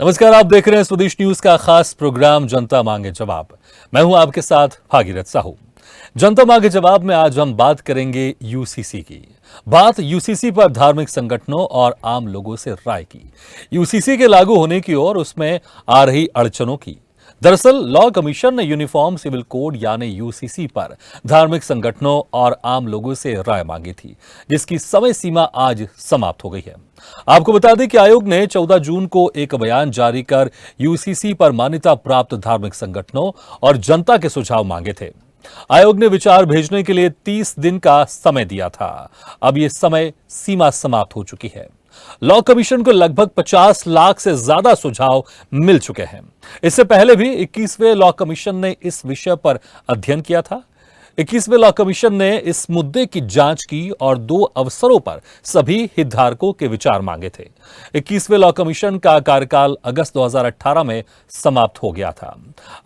नमस्कार, आप देख रहे हैं स्वदेश न्यूज का खास प्रोग्राम जनता मांगे जवाब। मैं हूं आपके साथ भागीरथ साहू। जनता मांगे जवाब में आज हम बात करेंगे यूसीसी की। बात यूसीसी पर धार्मिक संगठनों और आम लोगों से राय की, यूसीसी के लागू होने की और उसमें आ रही अड़चनों की। दरअसल लॉ कमीशन ने यूनिफॉर्म सिविल कोड यानी यूसीसी पर धार्मिक संगठनों और आम लोगों से राय मांगी थी, जिसकी समय सीमा आज समाप्त हो गई है। आपको बता दें कि आयोग ने 14 जून को एक बयान जारी कर यूसीसी पर मान्यता प्राप्त धार्मिक संगठनों और जनता के सुझाव मांगे थे। आयोग ने विचार भेजने के लिए 30 दिन का समय दिया था। अब यह समय सीमा समाप्त हो चुकी है। लॉ कमीशन को लगभग 50 लाख से ज्यादा सुझाव मिल चुके हैं। इससे पहले भी 21वें लॉ कमीशन ने इस विषय पर अध्ययन किया था। 21वें लॉ कमीशन ने इस मुद्दे की जांच की और 2 अवसरों पर सभी हितधारकों के विचार मांगे थे। 21वें लॉ कमीशन का कार्यकाल अगस्त 2018 में समाप्त हो गया था।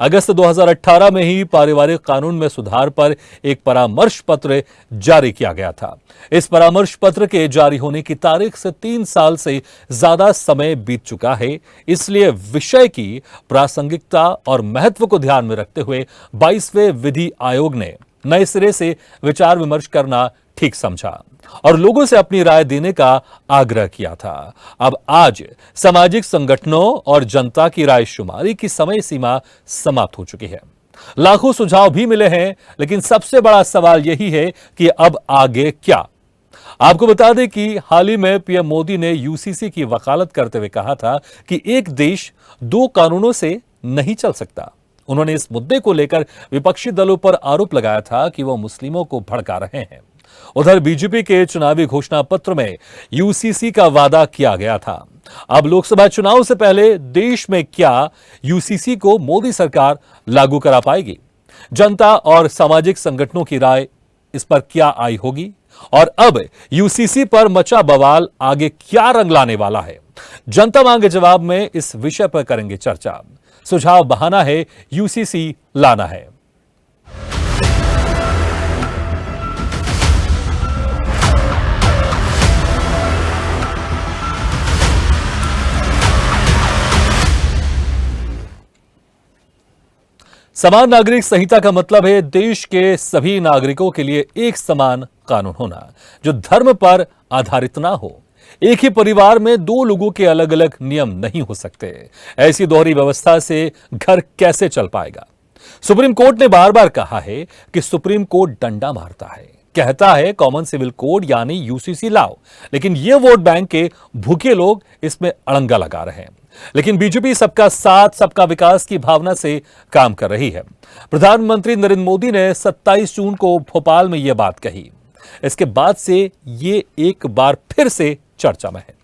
अगस्त 2018 में ही पारिवारिक कानून में सुधार पर एक परामर्श पत्र जारी किया गया था। इस परामर्श पत्र के जारी होने की तारीख से 3 साल से ज्यादा समय बीत चुका है। इसलिए विषय की प्रासंगिकता और महत्व को ध्यान में रखते हुए 22वें विधि आयोग ने नए सिरे से विचार विमर्श करना ठीक समझा और लोगों से अपनी राय देने का आग्रह किया था। अब आज सामाजिक संगठनों और जनता की राय शुमारी की समय सीमा समाप्त हो चुकी है। लाखों सुझाव भी मिले हैं, लेकिन सबसे बड़ा सवाल यही है कि अब आगे क्या। आपको बता दें कि हाल ही में पीएम मोदी ने यूसीसी की वकालत करते हुए कहा था कि एक देश 2 कानूनों से नहीं चल सकता। उन्होंने इस मुद्दे को लेकर विपक्षी दलों पर आरोप लगाया था कि वो मुस्लिमों को भड़का रहे हैं। उधर बीजेपी के चुनावी घोषणा पत्र में यूसीसी का वादा किया गया था। अब लोकसभा चुनाव से पहले देश में क्या यूसीसी को मोदी सरकार लागू करा पाएगी? जनता और सामाजिक संगठनों की राय इस पर क्या आई होगी? और अब यूसीसी पर मचा बवाल आगे क्या रंग लाने वाला है? जनता मांगे जवाब में इस विषय पर करेंगे चर्चा। सुझाव बहाना है, यूसीसी लाना है। समान नागरिक संहिता का मतलब है देश के सभी नागरिकों के लिए एक समान कानून होना, जो धर्म पर आधारित ना हो। एक ही परिवार में 2 लोगों के अलग अलग नियम नहीं हो सकते। ऐसी दोहरी व्यवस्था से घर कैसे चल पाएगा? सुप्रीम कोर्ट ने बार बार कहा है कि सुप्रीम कोर्ट डंडा मारता है, कहता है कॉमन सिविल कोड यानी यूसीसी लाओ, लेकिन ये वोट बैंक के भूखे लोग इसमें अड़ंगा लगा रहे हैं। लेकिन बीजेपी सबका साथ सबका विकास की भावना से काम कर रही है। प्रधानमंत्री नरेंद्र मोदी ने 27 जून को भोपाल में यह बात कही। इसके बाद से ये एक बार फिर से चर्चा में है।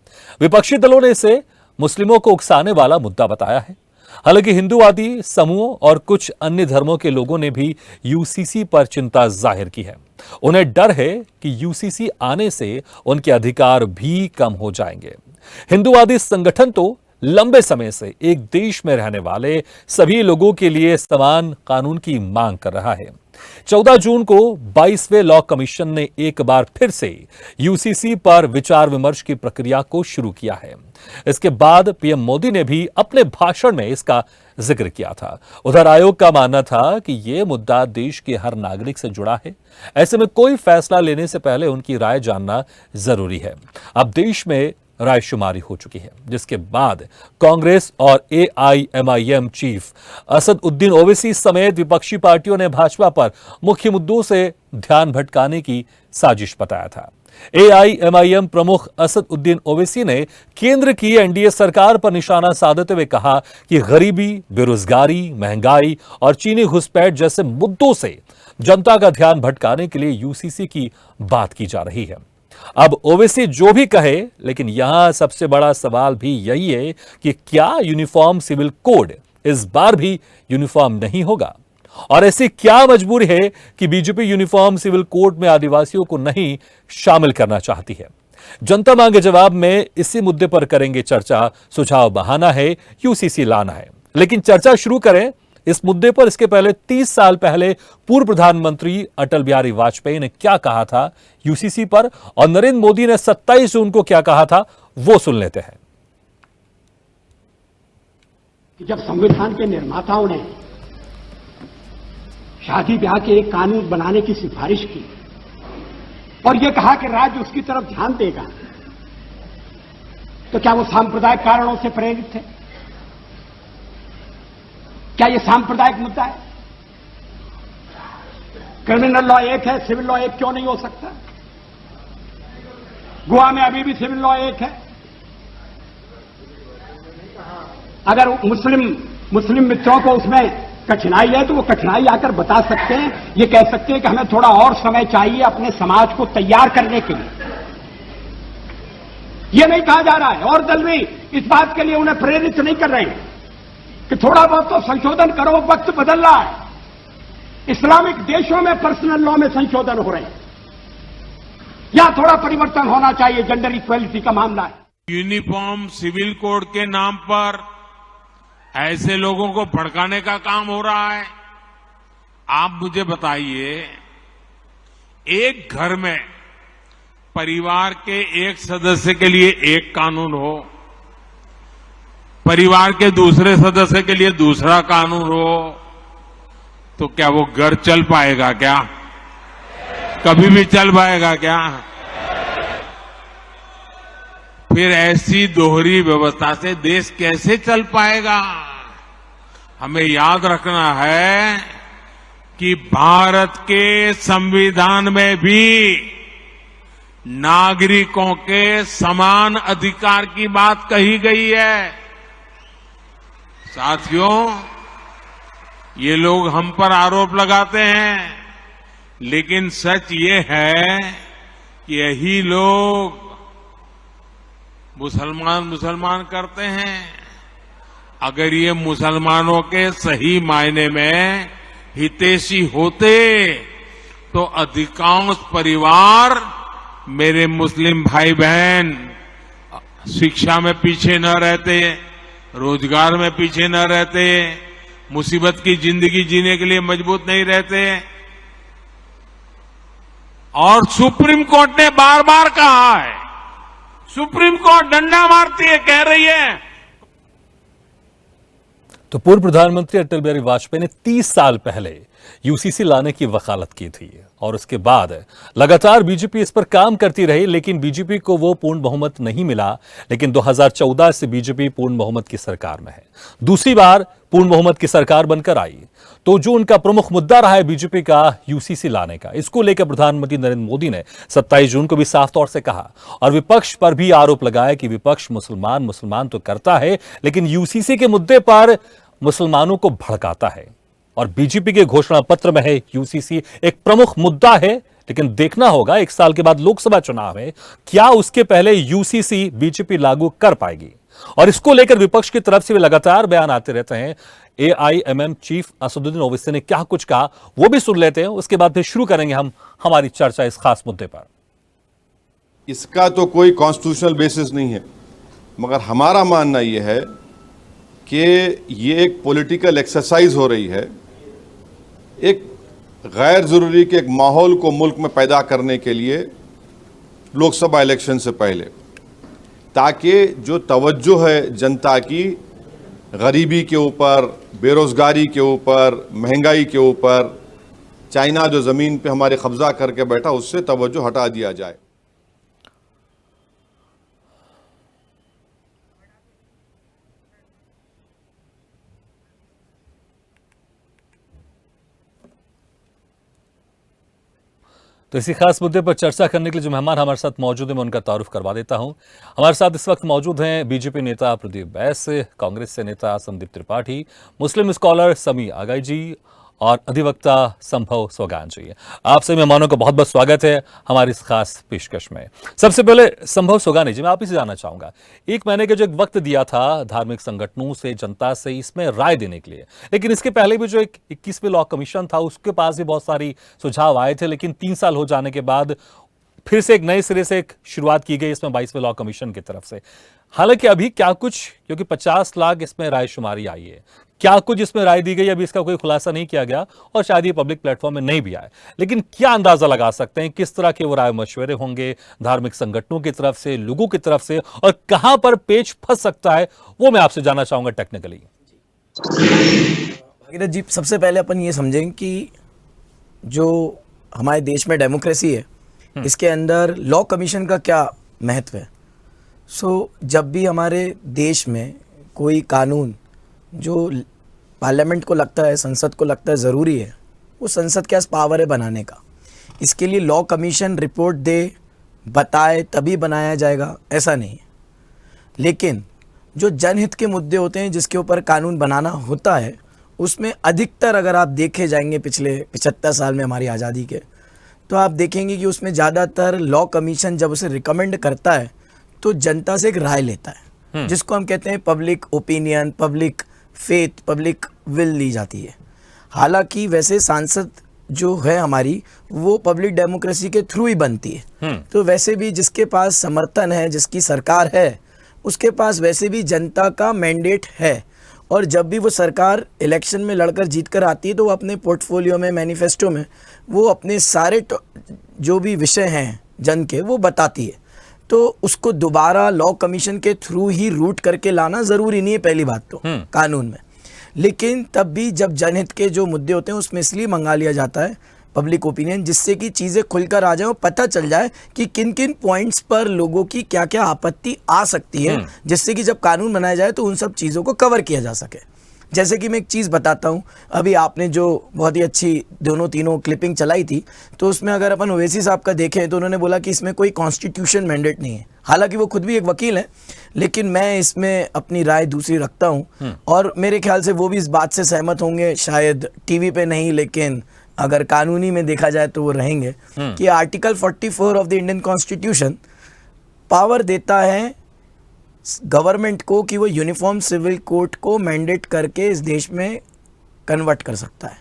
विपक्षी दलों ने इसे मुस्लिमों को उकसाने वाला मुद्दा बताया है। हालांकि हिंदूवादी समूहों और कुछ अन्य धर्मों के लोगों ने भी यूसीसी पर चिंता जाहिर की है। उन्हें डर है कि यूसीसी आने से उनके अधिकार भी कम हो जाएंगे। हिंदूवादी संगठन तो लंबे समय से एक देश में रहने वाले सभी लोगों के लिए समान कानून की मांग कर रहा है। 14 जून को 22वें लॉ कमीशन ने एक बार फिर से यूसीसी पर विचार विमर्श की प्रक्रिया को शुरू किया है। इसके बाद पीएम मोदी ने भी अपने भाषण में इसका जिक्र किया था। उधर आयोग का मानना था कि यह मुद्दा देश के हर नागरिक से जुड़ा है। ऐसे में कोई फैसला लेने से पहले उनकी राय जानना जरूरी है। अब देश में रायशुमारी हो चुकी है, जिसके बाद कांग्रेस और एआईएमआईएम चीफ असदुद्दीन ओवैसी समेत विपक्षी पार्टियों ने भाजपा पर मुख्य मुद्दों से ध्यान भटकाने की साजिश बताया था। एआईएमआईएम प्रमुख असदुद्दीन ओवैसी ने केंद्र की एनडीए सरकार पर निशाना साधते हुए कहा कि गरीबी, बेरोजगारी, महंगाई और चीनी घुसपैठ जैसे मुद्दों से जनता का ध्यान भटकाने के लिए यूसीसी की बात की जा रही है। अब ओवैसी जो भी कहे, लेकिन यहां सबसे बड़ा सवाल भी यही है कि क्या यूनिफॉर्म सिविल कोड इस बार भी यूनिफॉर्म नहीं होगा? और ऐसी क्या मजबूरी है कि बीजेपी यूनिफॉर्म सिविल कोड में आदिवासियों को नहीं शामिल करना चाहती है? जनता मांगे जवाब में इसी मुद्दे पर करेंगे चर्चा। सुझाव बहाना है, यूसीसी लाना है। लेकिन चर्चा शुरू करें इस मुद्दे पर, इसके पहले 30 साल पहले पूर्व प्रधानमंत्री अटल बिहारी वाजपेयी ने क्या कहा था यूसीसी पर और नरेंद्र मोदी ने 27 जून को क्या कहा था, वो सुन लेते हैं। कि जब संविधान के निर्माताओं ने शादी ब्याह के एक कानून बनाने की सिफारिश की और यह कहा कि राज्य उसकी तरफ ध्यान देगा, तो क्या वो सांप्रदायिक कारणों से प्रेरित थे? क्या यह सांप्रदायिक मुद्दा है? क्रिमिनल लॉ एक है, सिविल लॉ एक क्यों नहीं हो सकता? गोवा में अभी भी सिविल लॉ एक है। अगर मुस्लिम मित्रों को उसमें कठिनाई है तो वो कठिनाई आकर बता सकते हैं, ये कह सकते हैं कि हमें थोड़ा और समय चाहिए अपने समाज को तैयार करने के लिए। ये नहीं कहा जा रहा है और दल भी इस बात के लिए उन्हें प्रेरित नहीं कर रहे हैं कि थोड़ा बहुत तो संशोधन करो, वक्त बदल रहा है। इस्लामिक देशों में पर्सनल लॉ में संशोधन हो रहे हैं, यहां थोड़ा परिवर्तन होना चाहिए। जेंडर इक्वलिटी का मामला है। यूनिफॉर्म सिविल कोड के नाम पर ऐसे लोगों को भड़काने का काम हो रहा है। आप मुझे बताइए, एक घर में परिवार के एक सदस्य के लिए एक कानून हो, परिवार के दूसरे सदस्य के लिए दूसरा कानून हो, तो क्या वो घर चल पाएगा? क्या कभी भी चल पाएगा क्या? फिर ऐसी दोहरी व्यवस्था से देश कैसे चल पाएगा? हमें याद रखना है कि भारत के संविधान में भी नागरिकों के समान अधिकार की बात कही गई है। साथियों, ये लोग हम पर आरोप लगाते हैं, लेकिन सच ये है कि यही लोग मुसलमान करते हैं। अगर ये मुसलमानों के सही मायने में हितैषी होते तो अधिकांश परिवार, मेरे मुस्लिम भाई बहन, शिक्षा में पीछे न रहते, रोजगार में पीछे न रहते, मुसीबत की जिंदगी जीने के लिए मजबूत नहीं रहते। और सुप्रीम कोर्ट ने बार बार कहा है, सुप्रीम कोर्ट डंडा मारती है, कह रही है। तो पूर्व प्रधानमंत्री अटल बिहारी वाजपेयी ने 30 साल पहले यूसीसी लाने की वकालत की थी और उसके बाद लगातार बीजेपी इस पर काम करती रही, लेकिन बीजेपी को वो पूर्ण बहुमत नहीं मिला। लेकिन 2014 से बीजेपी पूर्ण बहुमत की सरकार में है, दूसरी बार पूर्ण बहुमत की सरकार बनकर आई। तो जो उनका प्रमुख मुद्दा रहा है बीजेपी का यूसीसी लाने का, इसको लेकर प्रधानमंत्री नरेंद्र मोदी ने 27 जून को भी साफ तौर से कहा और विपक्ष पर भी आरोप लगाया कि विपक्ष मुसलमान तो करता है, लेकिन यूसीसी के मुद्दे पर मुसलमानों को भड़काता है। और बीजेपी के घोषणा पत्र में है यूसीसी एक प्रमुख मुद्दा है, लेकिन देखना होगा 1 साल के बाद लोकसभा चुनाव है, क्या उसके पहले यूसीसी बीजेपी लागू कर पाएगी। और इसको लेकर विपक्ष की तरफ से भी लगातार बयान आते रहते हैं। एआईएमएम चीफ असदुद्दीन ओवैसी ने क्या कुछ कहा वो भी सुन लेते हैं, उसके बाद फिर शुरू करेंगे हम हमारी चर्चा इस खास मुद्दे पर। इसका तो कोई कॉन्स्टिट्यूशनल बेसिस नहीं है, मगर हमारा मानना यह है कि ये एक पॉलिटिकल एक्सरसाइज हो रही है, एक गैर जरूरी के एक माहौल को मुल्क में पैदा करने के लिए लोकसभा इलेक्शन से पहले, ताकि जो तवज्जो है जनता की गरीबी के ऊपर, बेरोजगारी के ऊपर, महंगाई के ऊपर, चाइना जो ज़मीन पे हमारे कब्जा करके बैठा, उससे तवज्जो हटा दिया जाए। तो इसी खास मुद्दे पर चर्चा करने के लिए जो मेहमान हमारे साथ मौजूद हैं मैं उनका तारुफ करवा देता हूं। हमारे साथ इस वक्त मौजूद हैं बीजेपी नेता प्रदीप बैस, कांग्रेस से नेता संदीप त्रिपाठी, मुस्लिम स्कॉलर समी आगाई जी और अधिवक्ता संभव सोगान जी। आपसे मेहमानों का बहुत बहुत स्वागत है हमारी इस खास पेशकश में। सबसे पहले संभव सोगानी जी, मैं आप ही से जानना चाहूंगा, 1 महीने का जो एक वक्त दिया था धार्मिक संगठनों से, जनता से इसमें राय देने के लिए, लेकिन इसके पहले भी जो एक 21वें लॉ कमीशन था उसके पास भी बहुत सारी सुझाव आए थे, लेकिन 3 साल हो जाने के बाद फिर से एक नए सिरे से एक शुरुआत की गई इसमें 22वें लॉ कमीशन की तरफ से। हालांकि अभी क्या कुछ, क्योंकि 50 लाख इसमें राय शुमारी आई है, क्या कुछ इसमें राय दी गई, अभी इसका कोई खुलासा नहीं किया गया और शायद ये पब्लिक प्लेटफॉर्म में नहीं भी आए, लेकिन क्या अंदाजा लगा सकते हैं किस तरह के वो राय मशवरे होंगे धार्मिक संगठनों की तरफ से, लोगों की तरफ से, और कहां पर पेच फंस सकता है वो मैं आपसे जानना चाहूंगा टेक्निकली। भागीरथ जी, सबसे पहले अपन ये समझें कि जो हमारे देश में डेमोक्रेसी है, इसके अंदर लॉ कमीशन का क्या महत्व है। जब भी हमारे देश में कोई कानून जो पार्लियामेंट को लगता है, संसद को लगता है ज़रूरी है, वो संसद के पास पावर है बनाने का। इसके लिए लॉ कमीशन रिपोर्ट दे, बताए, तभी बनाया जाएगा, ऐसा नहीं है। लेकिन जो जनहित के मुद्दे होते हैं जिसके ऊपर कानून बनाना होता है, उसमें अधिकतर अगर आप देखे जाएंगे पिछले 75 साल में हमारी आज़ादी के, तो आप देखेंगे कि उसमें ज़्यादातर लॉ कमीशन जब उसे रिकमेंड करता है तो जनता से एक राय लेता है, जिसको हम कहते हैं public opinion, public faith, public will ली जाती है। हालांकि वैसे सांसद जो है हमारी, वो पब्लिक डेमोक्रेसी के थ्रू ही बनती है। तो वैसे भी जिसके पास समर्थन है, जिसकी सरकार है, उसके पास वैसे भी जनता का मैंडेट है। और जब भी वो सरकार इलेक्शन में लड़कर जीत कर आती है तो वो अपने पोर्टफोलियो में, मैनिफेस्टो में वो अपने सारे जो भी विषय हैं जन के, वो बताती है। तो उसको दोबारा लॉ कमीशन के थ्रू ही रूट करके लाना ज़रूरी नहीं है, पहली बात तो कानून में। लेकिन तब भी जब जनहित के जो मुद्दे होते हैं उसमें इसलिए मंगा लिया जाता है पब्लिक ओपिनियन, जिससे कि चीज़ें खुलकर आ जाए और पता चल जाए कि किन किन पॉइंट्स पर लोगों की क्या क्या आपत्ति आ सकती है, जिससे कि जब कानून बनाया जाए तो उन सब चीज़ों को कवर किया जा सके। जैसे कि मैं एक चीज़ बताता हूँ, अभी आपने जो बहुत ही अच्छी दोनों तीनों क्लिपिंग चलाई थी, तो उसमें अगर अपन ओवैसी साहब का देखें तो उन्होंने बोला कि इसमें कोई कॉन्स्टिट्यूशन मैंडेट नहीं है। हालांकि वो खुद भी एक वकील हैं, लेकिन मैं इसमें अपनी राय दूसरी रखता हूँ। और मेरे ख्याल से वो भी इस बात से सहमत होंगे, शायद टीवी पे नहीं लेकिन अगर कानूनी में देखा जाए तो वो रहेंगे, कि article 44 of the Indian constitution power देता है गवर्नमेंट को कि वो यूनिफॉर्म सिविल कोड को मैंडेट करके इस देश में कन्वर्ट कर सकता है।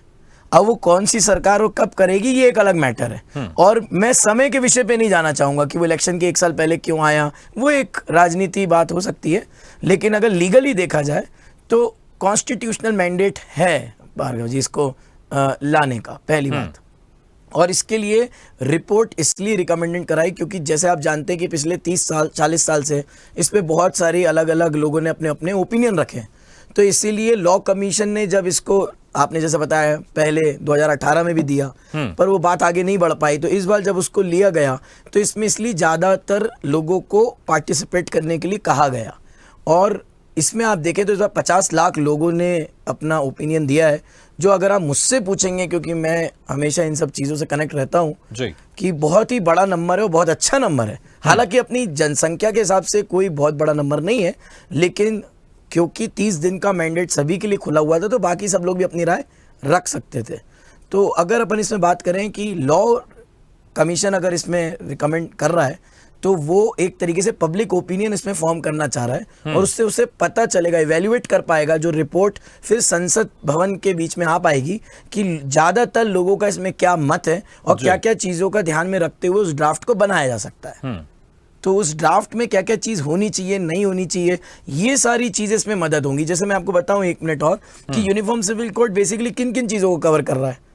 अब वो कौन सी सरकार और कब करेगी ये एक अलग मैटर है। और मैं समय के विषय पे नहीं जाना चाहूँगा कि वो इलेक्शन के 1 साल पहले क्यों आया, वो एक राजनीति बात हो सकती है। लेकिन अगर लीगली देखा जाए तो कॉन्स्टिट्यूशनल मैंडेट है भार्गव जी इसको लाने का, पहली बात। और इसके लिए रिपोर्ट इसलिए रिकमेंडेड कराई क्योंकि जैसे आप जानते हैं कि पिछले 30 साल 40 साल से इस पे बहुत सारी अलग अलग लोगों ने अपने अपने ओपिनियन रखे। तो इसीलिए लॉ कमीशन ने जब इसको, आपने जैसे बताया पहले 2018 में भी दिया, पर वो बात आगे नहीं बढ़ पाई, तो इस बार जब उसको लिया गया तो इसमें इसलिए ज़्यादातर लोगों को पार्टिसिपेट करने के लिए कहा गया। और इसमें आप देखें तो इस बार 50 लाख लोगों ने अपना ओपिनियन दिया है, जो अगर आप मुझसे पूछेंगे, क्योंकि मैं हमेशा इन सब चीज़ों से कनेक्ट रहता हूँ, कि बहुत ही बड़ा नंबर है और बहुत अच्छा नंबर है। हालांकि अपनी जनसंख्या के हिसाब से कोई बहुत बड़ा नंबर नहीं है, लेकिन क्योंकि 30 दिन का मैंडेट सभी के लिए खुला हुआ था तो बाकी सब लोग भी अपनी राय रख सकते थे। तो अगर अपन इसमें बात करें कि लॉ कमीशन अगर इसमें रिकमेंड कर रहा है तो वो एक तरीके से पब्लिक ओपिनियन इसमें फॉर्म करना चाह रहा है, और उससे उसे पता चलेगा, इवैल्यूएट कर पाएगा, जो रिपोर्ट फिर संसद भवन के बीच में आ पाएगी कि ज़्यादातर लोगों का इसमें क्या मत है और क्या क्या चीज़ों का ध्यान में रखते हुए उस ड्राफ्ट को बनाया जा सकता है। तो उस ड्राफ्ट में क्या क्या चीज़ होनी चाहिए, नहीं होनी चाहिए, ये सारी चीज़ें इसमें मदद होंगी। जैसे मैं आपको बताऊं 1 मिनट और, कि यूनिफॉर्म सिविल कोड बेसिकली किन किन चीज़ों को कवर कर रहा है।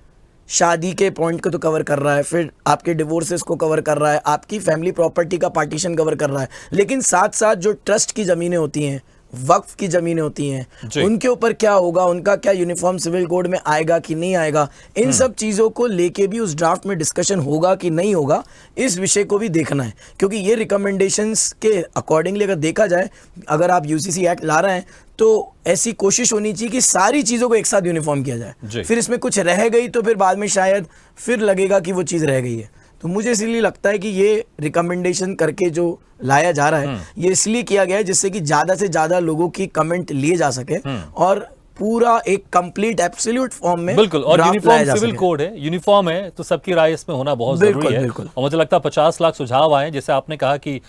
शादी के पॉइंट को तो कवर कर रहा है, फिर आपके डिवोर्सेस को कवर कर रहा है, आपकी फैमिली प्रॉपर्टी का पार्टीशन कवर कर रहा है, लेकिन साथ साथ जो ट्रस्ट की ज़मीनें होती हैं, वक्फ की ज़मीनें होती हैं, उनके ऊपर क्या होगा, उनका क्या यूनिफॉर्म सिविल कोड में आएगा कि नहीं आएगा, इन सब चीज़ों को लेके भी उस ड्राफ्ट में डिस्कशन होगा कि नहीं होगा, इस विषय को भी देखना है। क्योंकि ये रिकमेंडेशंस के अकॉर्डिंगली अगर देखा जाए, अगर आप यूसीसी एक्ट ला रहे हैं तो ऐसी कोशिश होनी चाहिए कि सारी चीज़ों को एक साथ यूनिफॉर्म किया जाए। फिर इसमें कुछ रह गई तो फिर बाद में शायद फिर लगेगा कि वो चीज़ रह गई है। तो मुझे इसलिए लगता है कि ये रिकमेंडेशन करके जो लाया जा रहा है, ये इसलिए किया गया है जिससे कि ज़्यादा से ज़्यादा लोगों की कमेंट लिए जा सके और पूरा एक कंप्लीट एब्सोल्यूट फॉर्म में। बिल्कुल, और यूनिफॉर्म सिविल कोड है, यूनिफॉर्म है, तो सबकी राय इसमें होना बहुत जरूरी है। और मुझे लगता है 50 लाख सुझाव आए, जैसे आपने कहा कि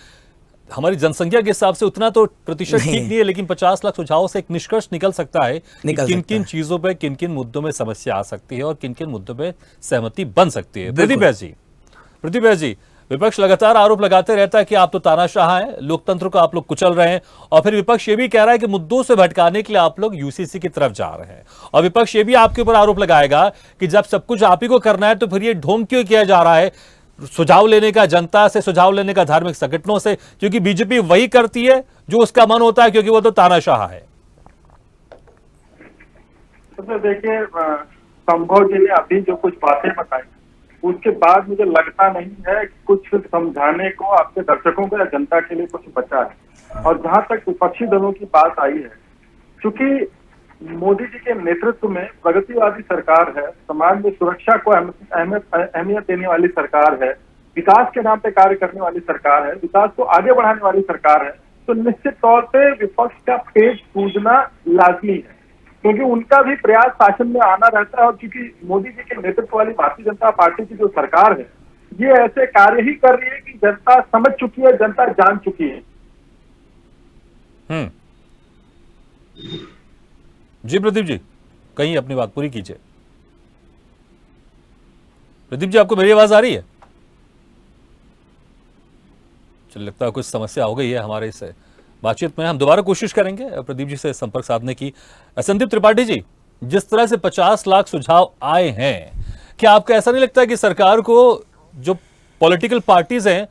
हमारी जनसंख्या के हिसाब से उतना तो प्रतिशत ठीक नहीं है, लेकिन 50 लाख सुझावों से एक निष्कर्ष निकल सकता है कि किन किन चीजों पे, किन किन मुद्दों में समस्या आ सकती है और किन किन मुद्दों पे सहमति बन सकती है। प्रदीप जी, विपक्ष लगातार आरोप लगाते रहता है कि आप तो तानाशाह हैं, लोकतंत्र को आप लोग कुचल रहे हैं, और फिर विपक्ष ये भी कह रहा है कि मुद्दों से भटकाने के लिए आप लोग यूसीसी की तरफ जा रहे हैं। और विपक्ष ये भी आपके ऊपर आरोप लगाएगा कि जब सब कुछ आप ही को करना है तो फिर ये ढोंग क्यों किया जा रहा है सुझाव लेने का, जनता से सुझाव लेने का, धार्मिक संगठनों से, क्योंकि बीजेपी वही करती है जो उसका मन होता है, क्योंकि वो तो तानाशाह है। तो देखिए, संभव जी ने अभी जो कुछ बातें बताई उसके बाद मुझे लगता नहीं है कि कुछ समझाने को आपके दर्शकों को या जनता के लिए कुछ बचा है। और जहां तक विपक्षी दलों की बात आई है, क्योंकि मोदी जी के नेतृत्व में प्रगतिवादी सरकार है, समाज में सुरक्षा को अहमियत देने वाली सरकार है, विकास के नाम पे कार्य करने वाली सरकार है, विकास को आगे बढ़ाने वाली सरकार है, तो निश्चित तौर पे विपक्ष का पेट पूजना लाजमी है, क्योंकि उनका भी प्रयास शासन में आना रहता है। और क्योंकि मोदी जी के नेतृत्व वाली भारतीय जनता पार्टी की जो सरकार है, ये ऐसे कार्य ही कर रही है कि जनता समझ चुकी है, जनता जान चुकी है। जी प्रदीप जी, कहीं अपनी बात पूरी कीजिए। प्रदीप जी, आपको मेरी आवाज आ रही है? चल, लगता है कुछ समस्या हो गई है हमारे इस बातचीत में। हम दोबारा कोशिश करेंगे प्रदीप जी से संपर्क साधने की। संदीप त्रिपाठी जी, जिस तरह से 50 लाख सुझाव आए हैं, क्या आपको ऐसा नहीं लगता कि सरकार को जो पॉलिटिकल पार्टीज हैं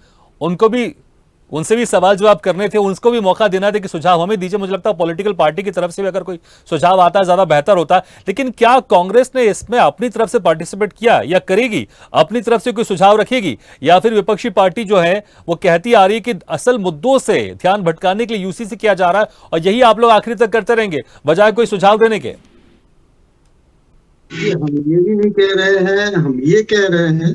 उनसे भी सवाल जवाब करने थे, उनको भी मौका देना था कि सुझाव हमें दीजिए? मुझे लगता है पॉलिटिकल पार्टी की तरफ से भी अगर कोई सुझाव आता है ज्यादा बेहतर होता है। लेकिन क्या कांग्रेस ने इसमें अपनी तरफ से पार्टिसिपेट किया या करेगी? अपनी तरफ से कोई सुझाव रखेगी, या फिर विपक्षी पार्टी जो है वो कहती आ रही है कि असल मुद्दों से ध्यान भटकाने के लिए यूसीसी किया जा रहा है और यही आप लोग आखिरी तक करते रहेंगे बजाय कोई सुझाव देने के? हम ये भी नहीं कह रहे हैं, हम ये कह रहे हैं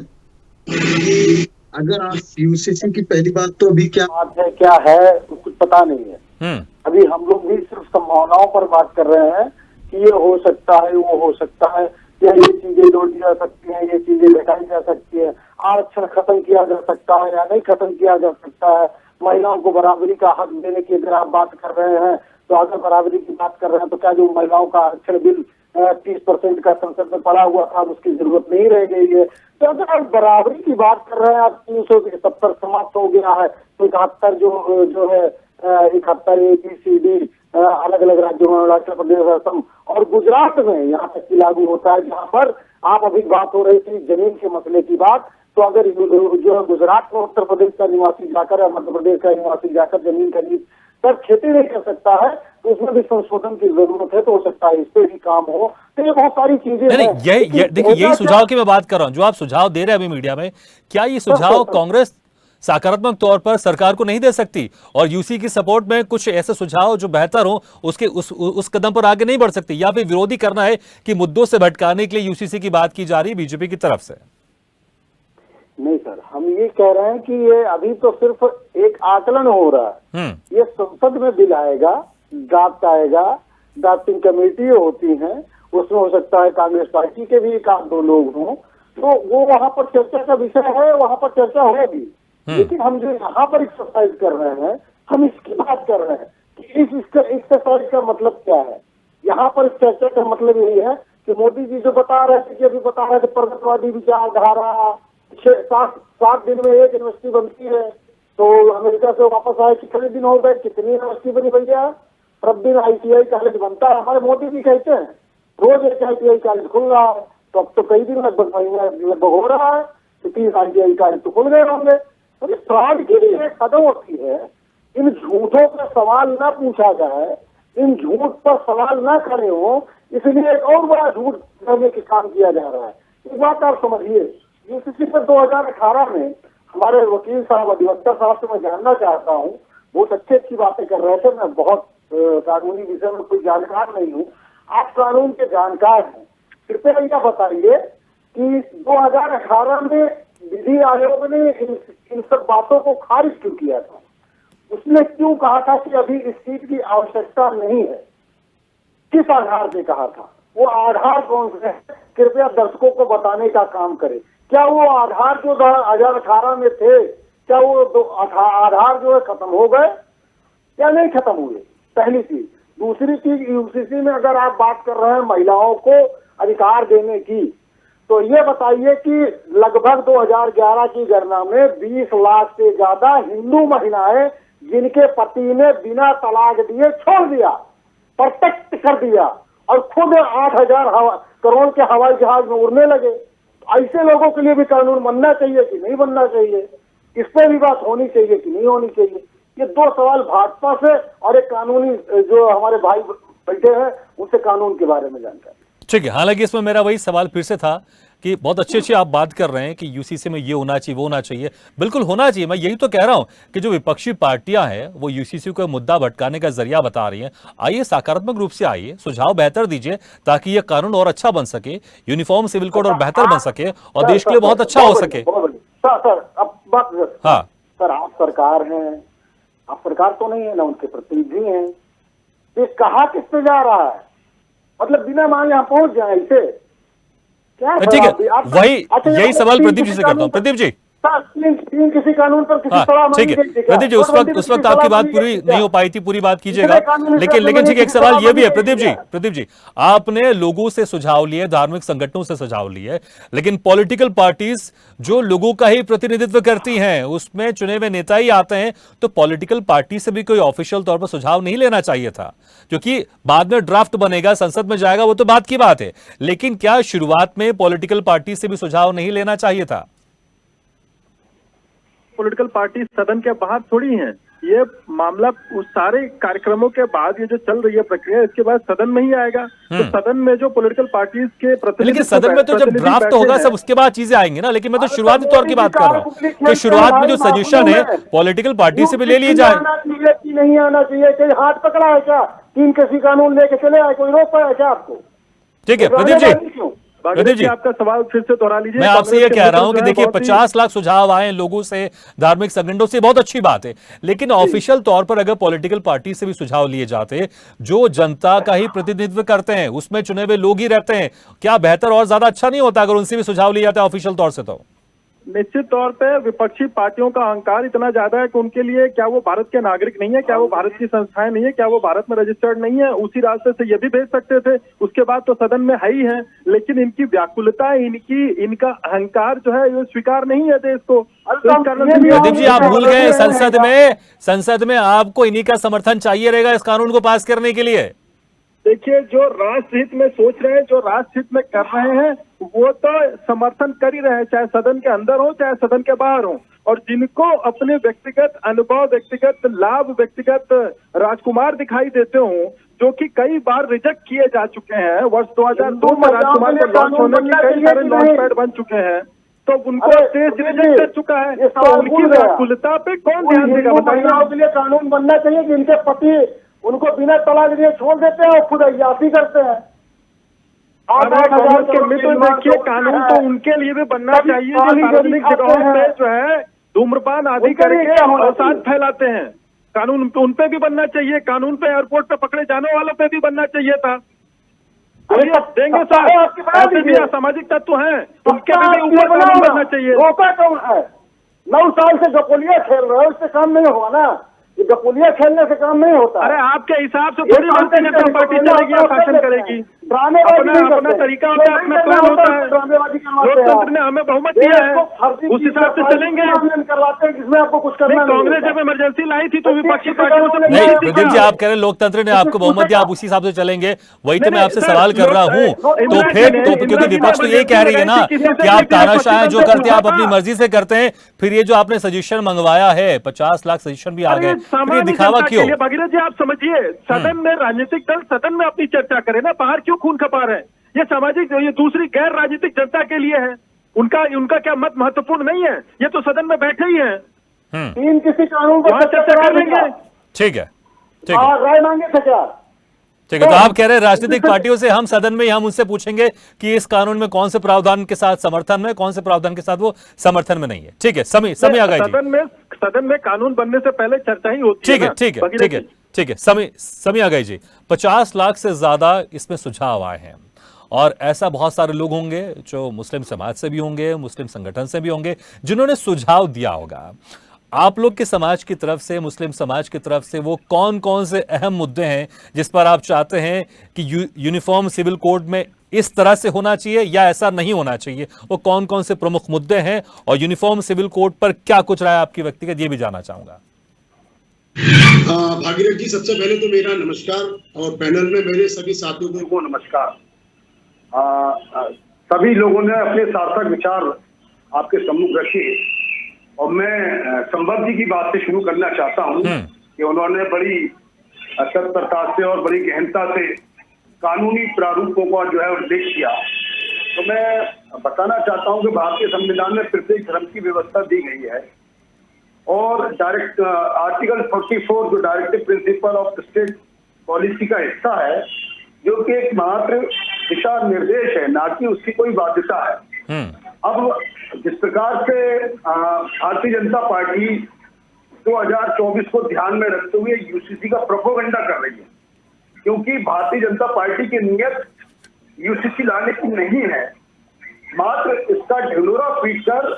कि अगर आप यूसीसी की पहली बात तो अभी क्या है कुछ पता नहीं है। अभी हम लोग भी सिर्फ संभावनाओं पर बात कर रहे हैं कि ये हो सकता है, वो हो सकता है, या ये चीजें जोड़ी जा सकती हैं, ये चीजें घटाई जा सकती है, आरक्षण खत्म किया जा सकता है या नहीं खत्म किया जा सकता है, महिलाओं को बराबरी का हक देने की अगर आप बात कर रहे हैं तो अगर बराबरी की बात कर रहे हैं तो क्या जो महिलाओं का आरक्षण बिल 30% का संसद में पड़ा हुआ था उसकी जरूरत नहीं रह गई है? तो अगर आप बराबरी की बात कर रहे हैं, आप 370 समाप्त हो गया है, तो 71 जो है 71 ABCD अलग अलग राज्यों में, अरुणाचल प्रदेश, असम और गुजरात में यहाँ तक की लागू होता है, जहाँ पर आप अभी बात हो रही थी जमीन के मसले की बात, तो अगर जो है गुजरात में उत्तर प्रदेश का निवासी जाकर या मध्य प्रदेश का निवासी जाकर जमीन खरीद कर खेती नहीं कर सकता है, तो उसमें भी संशोधन की जरूरत है, तो हो सकता है इस पे भी काम हो। तो ये बहुत सारी चीजें हैं। देखिए, यही सुझाव की मैं बात कर रहा हूं जो आप सुझाव दे रहे हैं अभी मीडिया में। क्या ये सुझाव कांग्रेस सकारात्मक तौर पर सरकार को नहीं दे सकती और यूसी की सपोर्ट में कुछ ऐसे सुझाव जो बेहतर हो उस कदम पर आगे नहीं बढ़ सकती, या फिर विरोधी करना है कि मुद्दों से भटकाने के लिए यूसीसी की बात की जा रही है बीजेपी की तरफ से? नहीं सर, हम ये कह रहे हैं कि ये अभी तो सिर्फ एक आकलन हो रहा है। ये संसद में बिल आएगा, ड्राफ्ट आएगा, ड्राफ्टिंग कमेटी होती है, उसमें हो सकता है कांग्रेस पार्टी के भी 1-2 लोग हों, तो वो वहां पर चर्चा का विषय है, वहां पर चर्चा होगी। लेकिन हम जो यहाँ पर एक्सरसाइज कर रहे हैं, हम इसकी बात कर रहे हैं कि इस एक्सरसाइज का मतलब क्या है। यहाँ पर इस चर्चा का मतलब यही है कि मोदी जी जो बता रहे थे कि अभी बता रहे थे प्रगतिवादी विचारधारा, 7 दिन में एक यूनिवर्सिटी बनती है, तो अमेरिका से वापस आए कितने दिन हो गए, कितनी यूनिवर्सिटी बनी भैया? प्रतिदिन ITI कॉलेज बनता है, हमारे मोदी जी कहते हैं रोज एक ITI कॉलेज खुल रहा है, तो अब तो कई दिन लगभग महीना लगभग हो रहा है, तो 3 ITI कॉलेज तो खुल गए होंगे। तो ये फ्रॉड की भी एक कदम होती है, इन झूठों पर सवाल न पूछा जाए, इन झूठ पर सवाल न खड़े हो, इसलिए एक और बड़ा झूठ करने के काम किया जा रहा है। एक बात आप समझिए, यूसीसी पर 2018 में हमारे वकील साहब, अधिवक्ता साहब से मैं जानना चाहता हूँ, बहुत अच्छी बातें कर रहे थे, मैं बहुत कानूनी विषय में कोई जानकार नहीं हूँ, आप कानून के जानकार हैं, कृपया यह बताइए कि 2018 में विधि आयोग ने इन सब बातों को खारिज क्यों किया था? उसने क्यों कहा था कि अभी इस चीज की आवश्यकता नहीं है? किस आधार पे कहा था? वो आधार कौन से है? कृपया दर्शकों को बताने का काम करें। क्या वो आधार जो 2018 में थे, क्या वो आधार जो है खत्म हो गए या नहीं खत्म हुए? पहली चीज। दूसरी चीज, यूसीसी में अगर आप बात कर रहे हैं महिलाओं को अधिकार देने की, तो ये बताइए कि लगभग 2011 की गणना में 20 लाख से ज्यादा हिंदू महिलाएं जिनके पति ने बिना तलाक दिए छोड़ दिया, प्रत्यक्ष कर दिया, और खुद 8,000 करोड़ के हवाई जहाज में उड़ने लगे। ऐसे लोगों के लिए भी कानून बनना चाहिए कि नहीं बनना चाहिए? इस पर भी बात होनी चाहिए कि नहीं होनी चाहिए? ये 2 सवाल भाजपा से और एक कानूनी जो हमारे भाई बैठे हैं उनसे कानून के बारे में जानकारी। ठीक है, हालांकि इसमें मेरा वही सवाल फिर से था कि बहुत अच्छी आप बात कर रहे हैं कि यूसीसी में ये होना चाहिए, वो होना चाहिए, बिल्कुल होना चाहिए। मैं यही तो कह रहा हूं कि जो विपक्षी पार्टियां हैं वो यूसीसी को मुद्दा भटकाने का जरिया बता रही हैं। आइए सकारात्मक रूप से आइए, सुझाव बेहतर दीजिए ताकि ये कानून और अच्छा बन सके, यूनिफॉर्म सिविल कोड और बेहतर बन सके और देश के लिए बहुत अच्छा हो सके। सर अब बात, हाँ सर आप सरकार हैं, आप सरकार तो नहीं है ना, उनके प्रतिनिधि हैं, ये कहा किससे जा रहा है? मतलब बिना मांगे यहाँ पहुंच जाए इसे क्या? ठीक है, वही यही सवाल प्रदीप जी से करता हूँ। प्रदीप जी, तीन किसी कानून पर किसी ठीक है प्रदीप जी, उस वक्त आपकी बात पूरी नहीं हो पाई थी, पूरी बात कीजिएगा। लेकिन ठीक है, एक सवाल ये भी है प्रदीप जी, आपने लोगों से सुझाव लिए, धार्मिक संगठनों से सुझाव लिए, लेकिन पॉलिटिकल पार्टीज जो लोगों का ही प्रतिनिधित्व करती हैं उसमें चुने हुए नेता ही आते हैं, तो पॉलिटिकल पार्टी से भी कोई ऑफिशियल तौर पर सुझाव नहीं लेना चाहिए था? क्योंकि बाद में ड्राफ्ट बनेगा, संसद में जाएगा, वो तो बात की बात है, लेकिन क्या शुरुआत में पॉलिटिकल पार्टी से भी सुझाव नहीं लेना चाहिए था? पॉलिटिकल पार्टी सदन के बाहर थोड़ी हैं। ये मामला उस सारे कार्यक्रमों के बाद ये जो चल रही है प्रक्रिया, इसके बाद सदन में ही आएगा। तो सदन में जो पॉलिटिकल पार्टीज के प्रतिनिधि, लेकिन सदन में तो जब ड्राफ्ट होगा सब उसके बाद चीजें आएंगी ना। लेकिन मैं तो शुरुआती तौर की बात कर रहा हूँ कि शुरुआत में जो सजेशन है पॉलिटिकल पार्टी से भी ले लिए जाए। नहीं आना चाहिए, कोई हाथ पकड़ा है क्या? तीन किसी कानून लेके चले आए, कोई रोक पाया है क्या आपको? ठीक है प्रदीप जी, आपका सवाल फिर से दोहरा लीजिए। मैं आपसे ये कह रहा हूं कि देखिए 50 लाख सुझाव आए लोगों से, धार्मिक संगठनों से, बहुत अच्छी बात है, लेकिन ऑफिशियल तौर पर अगर पॉलिटिकल पार्टी से भी सुझाव लिए जाते जो जनता का ही प्रतिनिधित्व करते हैं, उसमें चुने हुए लोग ही रहते हैं, क्या बेहतर और ज्यादा अच्छा नहीं होता अगर उनसे भी सुझाव लिए जाते ऑफिशियल तौर से? तो निश्चित तौर पे विपक्षी पार्टियों का अहंकार इतना ज्यादा है कि उनके लिए क्या वो भारत के नागरिक नहीं है, क्या वो भारत की संस्थाएं नहीं है, क्या वो भारत में रजिस्टर्ड नहीं है? उसी रास्ते से ये भी भेज सकते थे, उसके बाद तो सदन में है ही है, लेकिन इनकी व्याकुलता, इनका अहंकार जो है ये स्वीकार नहीं है देश को। प्रदीप जी, आप भूल गए संसद में आपको इन्हीं का समर्थन चाहिए रहेगा इस कानून को पास करने के लिए। देखिए, जो राष्ट्र हित में सोच रहे हैं, जो राष्ट्र हित में कर रहे हैं, वो तो समर्थन कर ही रहे हैं, चाहे सदन के अंदर हो चाहे सदन के बाहर हो। और जिनको अपने व्यक्तिगत अनुभव, व्यक्तिगत लाभ, व्यक्तिगत राजकुमार दिखाई देते हो, जो कि कई बार रिजेक्ट किए जा चुके हैं, वर्ष 2002 में राजकुमार को लॉन्च होने के कई सारे लॉन्च पैड बन चुके हैं, तो उनको देश रिजेक्ट कर चुका है। तो उनकी व्याकुलता पे कौन ध्यान देगा बताइए? के लिए कानून बनना चाहिए कि इनके पति उनको बिना तलाक दिए छोड़ देते हैं और खुद अय्यासी करते हैं। के मित्र देखिए, कानून तो उनके लिए भी बनना चाहिए जो सार्वजनिक जगहों पे जो है धूम्रपान आदि करके अवसाद फैलाते हैं। कानून उन पे भी बनना चाहिए, कानून पे एयरपोर्ट पे पकड़े जाने वालों पे भी बनना चाहिए था। देंगे सर, ऐसे भी असामाजिक तत्व हैं, उनके भी ऊपर कानून बनना चाहिए। रोका कौन है? 9 साल से गपोलिया खेल रहे हो, इससे काम नहीं होगा ना। गपोलिया खेलने से काम नहीं होता। अरे आपके हिसाब से थोड़ी भारतीय जनता पार्टी चलेगी या शासन करेगी? अपना तरीका होता है, अपना प्लान होता है। लोकतंत्र ने हमें बहुमत दिया है, उस हिसाब से चलेंगे। करवाते हैं जिसमें आपको कुछ करना नहीं। कांग्रेस जब इमरजेंसी लाई थी तो विपक्षी पार्टियों से नहीं, प्रदीप जी आप कह रहे हैं लोकतंत्र ने आपको बहुमत दिया, आप उसी हिसाब से चलेंगे, वही तो मैं आपसे सवाल कर रहा हूँ। तो फिर क्योंकि विपक्ष तो ये कह रही है ना कि आप तानाशाह जो करते हैं आप अपनी मर्जी से करते हैं, फिर ये जो आपने सजेशन मंगवाया है 50 लाख सजेशन भी आ गए, फिर ये दिखावा क्यों? भगीरथ जी आप समझिए, सदन में राजनीतिक दल सदन में अपनी चर्चा करे ना, बाहर क्यों खून खपा रहे हैं? ये सामाजिक, ये दूसरी गैर राजनीतिक जनता के लिए है, उनका क्या मत महत्वपूर्ण नहीं है? ये तो सदन में बैठे ही हैं, तीन किसी कानून पर चर्चा कर लेंगे। ठीक है राय मांगे थे क्या? ठीक है, तो आप कह रहे हैं राजनीतिक पार्टियों से हम सदन में हम उनसे पूछेंगे कि इस कानून में कौन से प्रावधान के साथ समर्थन में, कौन से प्रावधान के साथ वो समर्थन में नहीं है। ठीक है, समय आ गई जी। सदन में कानून बनने से पहले चर्चा ही होती है। ठीक है, समय आ गई जी। 50 लाख से ज्यादा इसमें सुझाव आए हैं और ऐसा बहुत सारे लोग होंगे जो मुस्लिम समाज से भी होंगे, मुस्लिम संगठन से भी होंगे, जिन्होंने सुझाव दिया होगा। आप लोग के समाज की तरफ से, मुस्लिम समाज की तरफ से वो कौन कौन से अहम मुद्दे हैं जिस पर आप चाहते हैं कि यूनिफॉर्म सिविल कोड में इस तरह से होना चाहिए या ऐसा नहीं होना चाहिए? वो कौन कौन से प्रमुख मुद्दे हैं और यूनिफॉर्म सिविल कोड पर क्या कुछ राय आपकी व्यक्तिगत, ये भी जानना चाहूंगा। भागीरथ जी, सबसे पहले तो मेरा नमस्कार और पैनल में मेरे सभी साथियों को नमस्कार। सभी लोगों ने अपने सार्थक विचार आपके सम्मुख रखे और मैं संवत जी की बात से शुरू करना चाहता हूं कि उन्होंने बड़ी तत्परता से और बड़ी गहनता से कानूनी प्रारूपों का जो है उल्लेख किया, तो मैं बताना चाहता हूं कि भारतीय संविधान में प्रत्येक धर्म की व्यवस्था दी गई है और डायरेक्ट आर्टिकल 44 जो directive principle of state policy का हिस्सा है, जो कि एक मात्र दिशा निर्देश है, ना कि उसकी कोई बाध्यता है। अब जिस प्रकार से भारतीय जनता पार्टी 2024 को ध्यान में रखते हुए यूसीसी का प्रोपोगंडा कर रही है, क्योंकि भारतीय जनता पार्टी की नीयत यूसीसी लाने की नहीं है, मात्र इसका ढिंढोरा पीटकर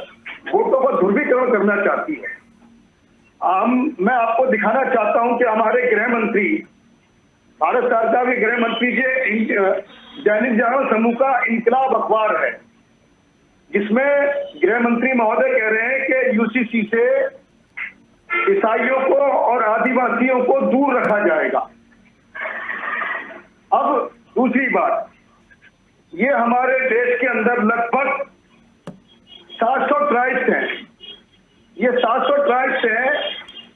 वोटों का ध्रुवीकरण करना चाहती है। मैं आपको दिखाना चाहता हूं कि हमारे गृह मंत्री, भारत सरकार के गृह मंत्री के दैनिक जागरण समूह का इनकलाब अखबार है, जिसमें गृह मंत्री महोदय कह रहे हैं कि यूसीसी से ईसाइयों को और आदिवासियों को दूर रखा जाएगा। अब दूसरी बात, ये हमारे देश के अंदर लगभग 700 ट्राइब्स हैं, ये 700 ट्राइब्स हैं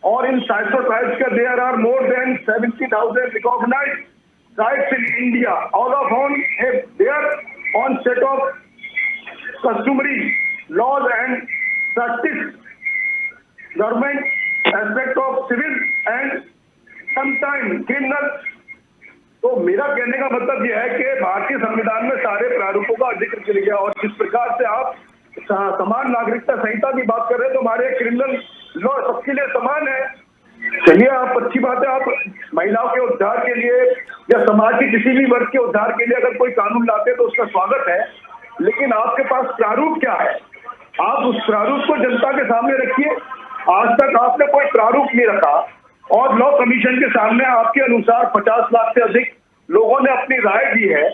और इन 700 ट्राइब्स का there are more than 70,000 recognised tribes in India, all of on there on set of customary laws and practice, government aspect of civil and sometime criminal। तो मेरा कहने का मतलब यह है कि भारतीय संविधान में सारे प्रारूपों का जिक्र किया गया और जिस प्रकार से आप समान नागरिकता संहिता की बात कर रहे हैं, तो हमारे क्रिमिनल लॉ सबके लिए समान है। चलिए, आप अच्छी बात है, आप महिलाओं के उद्धार के लिए या समाज के किसी भी वर्ग के उद्धार के लिए अगर कोई कानून लाते हैं तो उसका स्वागत है, लेकिन आपके पास प्रारूप क्या है? आप उस प्रारूप को जनता के सामने रखिए। आज तक आपने कोई प्रारूप नहीं रखा और लॉ कमीशन के सामने आपके अनुसार 50 लाख से अधिक लोगों ने अपनी राय दी है,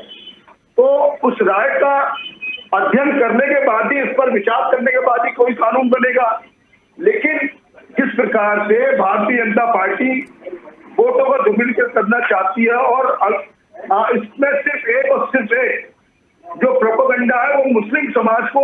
तो उस राय का अध्ययन करने के बाद ही, इस पर विचार करने के बाद ही कोई कानून बनेगा। लेकिन जिस प्रकार से भारतीय जनता पार्टी वोटों का दुर्विनियोग करना चाहती है और इसमें सिर्फ एक जो प्रोपेगेंडा है वो मुस्लिम समाज को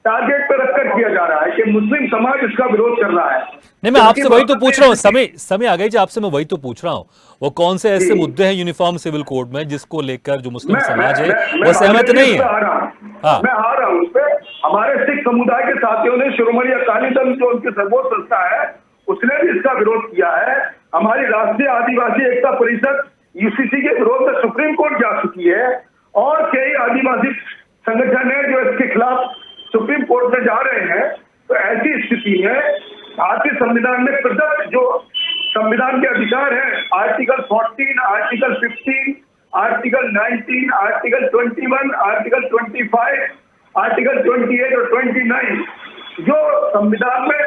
टारगेट पर रखकर किया जा रहा है कि मुस्लिम समाज इसका विरोध कर रहा है। नहीं, मैं आपसे वही तो पूछ रहा हूँ, समय आ गई जी, आपसे मैं वही तो पूछ रहा हूँ, वो कौन से ऐसे मुद्दे हैं यूनिफॉर्म सिविल कोड में जिसको लेकर जो मुस्लिम समाज है वो सहमत नहीं है? मैं आ रहा हूँ उस पर। हमारे सिख समुदाय के साथियों ने, शिरोमणि अकाली दल जो उनकी सर्वोच्च संस्था है, उसने भी इसका विरोध किया है। हमारी राष्ट्रीय आदिवासी एकता परिषद यूसीसी के विरोध में सुप्रीम कोर्ट जा चुकी है और कई आदिवासी संगठन है जो इसके खिलाफ सुप्रीम कोर्ट में जा रहे हैं। तो ऐसी स्थिति में भारतीय संविधान में प्रदत्त जो संविधान के अधिकार है, article 14, article 15, article 19, article 21, article 25, article 28 और 29, जो संविधान में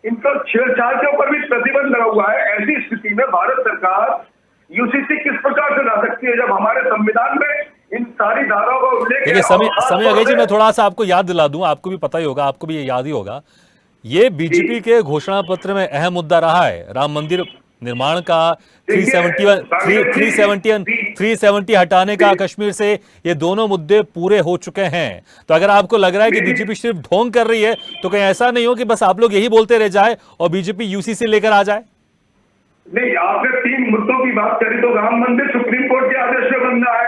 इनको छेड़छाड़ के ऊपर भी प्रतिबंध लगा हुआ है। ऐसी स्थिति में भारत सरकार यूसीसी किस प्रकार से ला सकती है जब हमारे संविधान में इन सारी धाराओं का उल्लेख है? देखिए, समय आ गई जी, मैं थोड़ा सा आपको याद दिला दूं, आपको भी पता ही होगा, आपको भी ये याद ही होगा, ये बीजेपी के घोषणा पत्र में अहम मुद्दा रहा है राम मंदिर निर्माण का, 370 हटाने का कश्मीर से, ये दोनों मुद्दे पूरे हो चुके हैं। तो अगर आपको लग रहा है कि बीजेपी सिर्फ ढोंग कर रही है, तो कहीं ऐसा नहीं हो कि बस आप लोग यही बोलते रह जाए और बीजेपी यूसीसी लेकर आ जाए? नहीं, आपने 3 मुद्दों की बात करी, तो राम मंदिर सुप्रीम कोर्ट के आदेश में बन रहा है।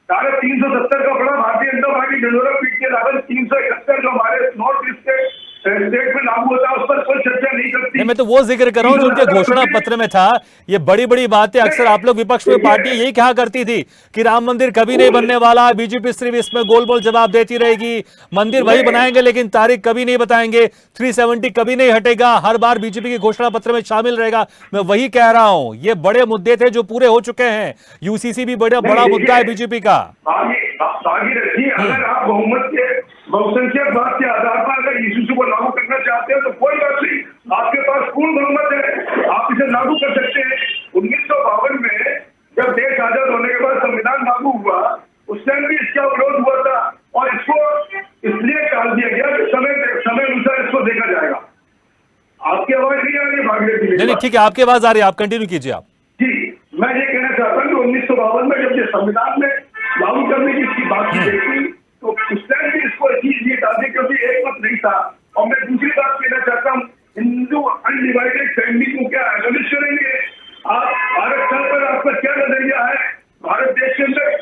धारा 370 का बड़ा भारतीय जनता पार्टी ढिंढोरा पीट के धारा 371 जो हमारे नॉर्थ ईस्ट के स्टेट में लागू होता है, उस पर कोई चर्चा नहीं करती। मैं तो वो जिक्र कर रहा हूं जो उनके घोषणा पत्र में था। ये बड़ी बड़ी बातें अक्सर आप लोग विपक्ष में पार्टी यही कहा करती थी कि राम मंदिर कभी नहीं बनने वाला, बीजेपी सिर्फ इसमें गोल बोल जवाब देती रहेगी, मंदिर वही बनाएंगे लेकिन तारीख कभी नहीं बताएंगे, 370 कभी नहीं हटेगा, हर बार बीजेपी के घोषणा पत्र में शामिल रहेगा। मैं वही कह रहा हूं, ये बड़े मुद्दे थे जो पूरे हो चुके हैं। यूसीसी भी बड़ा मुद्दा है बीजेपी का। अगर आप बहुमत के बहुसंख्यक बात के आधार पर अगर यूसीसी को लागू करना चाहते हैं तो कोई बात नहीं, आपके पास पूर्ण बहुमत है, आप इसे लागू कर सकते हैं। 1952 में जब देश आजाद होने के बाद संविधान लागू हुआ, उस टाइम भी इसका विरोध हुआ था और इसको इसलिए टाल दिया गया कि समय अनुसार इसको देखा जाएगा। आपकी आवाज नहीं आ रही भागीरथी? नहीं, ठीक है, आपकी आवाज आ रही है, आप कंटिन्यू कीजिए। आप जी, मैं ये कहना चाहता हूँ कि 1952 में जब ये संविधान में लागू करने की इसकी बात की गई थी, तो उस टाइम भी इसको इसलिए डाल दिया क्योंकि एक मत नहीं था। और मैं दूसरी बात कहना चाहता हूँ, हिंदू अनडिवाइडेड फैमिली को क्या एबॉलिश करेंगे आप? आरक्षण पर आपका क्या नजरिया है? भारत देश के अंदर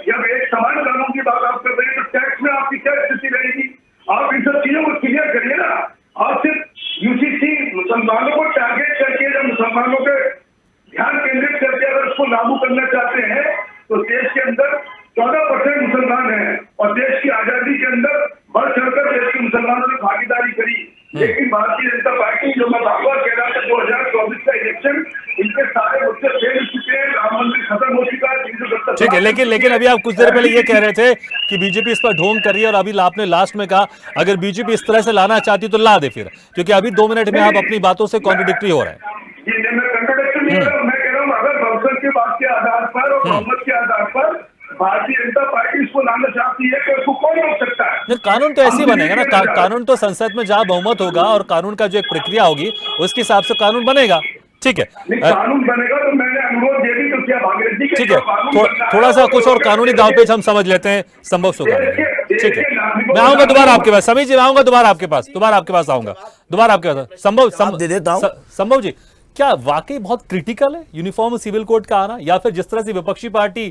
आपकी क्या स्थिति रहेगी? आप इन सब चीजों को क्लियर करिए ना। आप सिर्फ यूसीसी मुसलमानों को टारगेट करके, जब मुसलमानों पे ध्यान केंद्रित करके अगर उसको लागू करना चाहते हैं, तो देश के अंदर 14% मुसलमान हैं और देश की आजादी के अंदर बढ़ चढ़कर देश के मुसलमानों ने भागीदारी करी। लेकिन भारतीय जनता पार्टी, जो मैं बार बार कह रहा था, 2024 का इलेक्शन, इनके सारे मुद्दे फेल चुके हैं, राम मंदिर खत्म हो चुका है। ठीक है, लेकिन अभी आप कुछ देर पहले ये कह रहे थे कि बीजेपी इस पर ढोंग कर रही है, और अभी आपने लास्ट में कहा अगर बीजेपी इस तरह से लाना चाहती तो ला दे फिर, क्योंकि अभी 2 मिनट में आप अपनी बातों से कॉन्ट्रडिक्टरी हो रहे हैं। ये मैं कंट्रोडिक्शन नहीं कर रहा हूं, मैं कह रहा हूं अगर बहुमत के बात के आधार पर और बहुमत के आधार पर भारतीय जनता पार्टी इसको लाना चाहती है तो उसको कौन रोक सकता है? कानून तो ऐसे ही बनेगा ना, कानून तो संसद में जहां बहुमत होगा और कानून का जो एक प्रक्रिया होगी उसके हिसाब से कानून बनेगा। ठीक है, कानून बनेगा तो मैंने अनुरोध ये भी तो किया भागीरथ जी के, ठीक है, थोड़ा सा कुछ और कानूनी दांवपेच हम समझ लेते हैं, संभव होगा। ठीक है, मैं आऊंगा दोबारा आपके पास, समीर जी, मैं आऊंगा दोबारा आपके पास आऊंगा दोबारा आपके पास। संभव दे देता हूं। संभव जी, क्या वाकई बहुत क्रिटिकल है यूनिफॉर्म सिविल कोड का आना, या फिर जिस तरह से विपक्षी पार्टी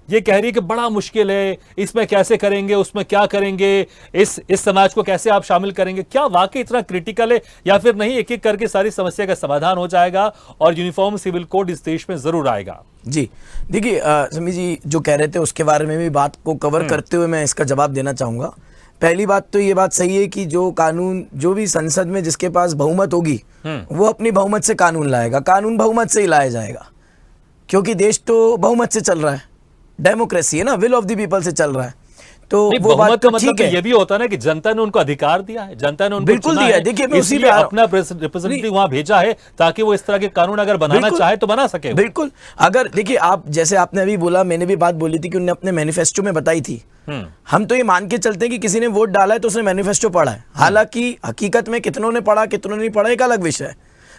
ये कह रही है कि बड़ा मुश्किल है, इसमें कैसे करेंगे, उसमें क्या करेंगे, इस समाज को कैसे आप शामिल करेंगे, क्या वाकई इतना क्रिटिकल है, या फिर नहीं एक एक करके सारी समस्या का समाधान हो जाएगा और यूनिफॉर्म सिविल कोड इस देश में जरूर आएगा? जी देखिए, समीर जी जो कह रहे थे उसके बारे में भी बात को कवर करते हुए मैं इसका जवाब देना चाहूंगा। पहली बात तो ये बात सही है कि जो कानून, जो भी संसद में जिसके पास बहुमत होगी वो अपनी बहुमत से कानून लाएगा, कानून बहुमत से ही लाया जाएगा, क्योंकि देश तो बहुमत से चल रहा है, डेमोक्रेसी है ना, विल ऑफ द पीपल से चल रहा है। तो वो बात तो ठीक है, ये भी होता है ना कि जनता ने उनको अधिकार दिया है, जनता ने उनको बिल्कुल दिया है। देखिए, मैं उसी पे अपना रिप्रेजेंटेटिव वहां भेजा है ताकि वो इस तरह के कानून अगर बनाना चाहे तो बना सके। बिल्कुल, अगर देखिए आप जैसे आपने अभी बोला, मैंने भी बात बोली थी कि उन्होंने अपने मैनिफेस्टो में बताई थी। हम तो ये मान के चलते हैं कि किसी ने वोट डाला है तो उसने मैनिफेस्टो पढ़ा है, हालांकि हकीकत में कितनों ने पढ़ा कितनों ने नहीं पढ़ा एक अलग विषय है,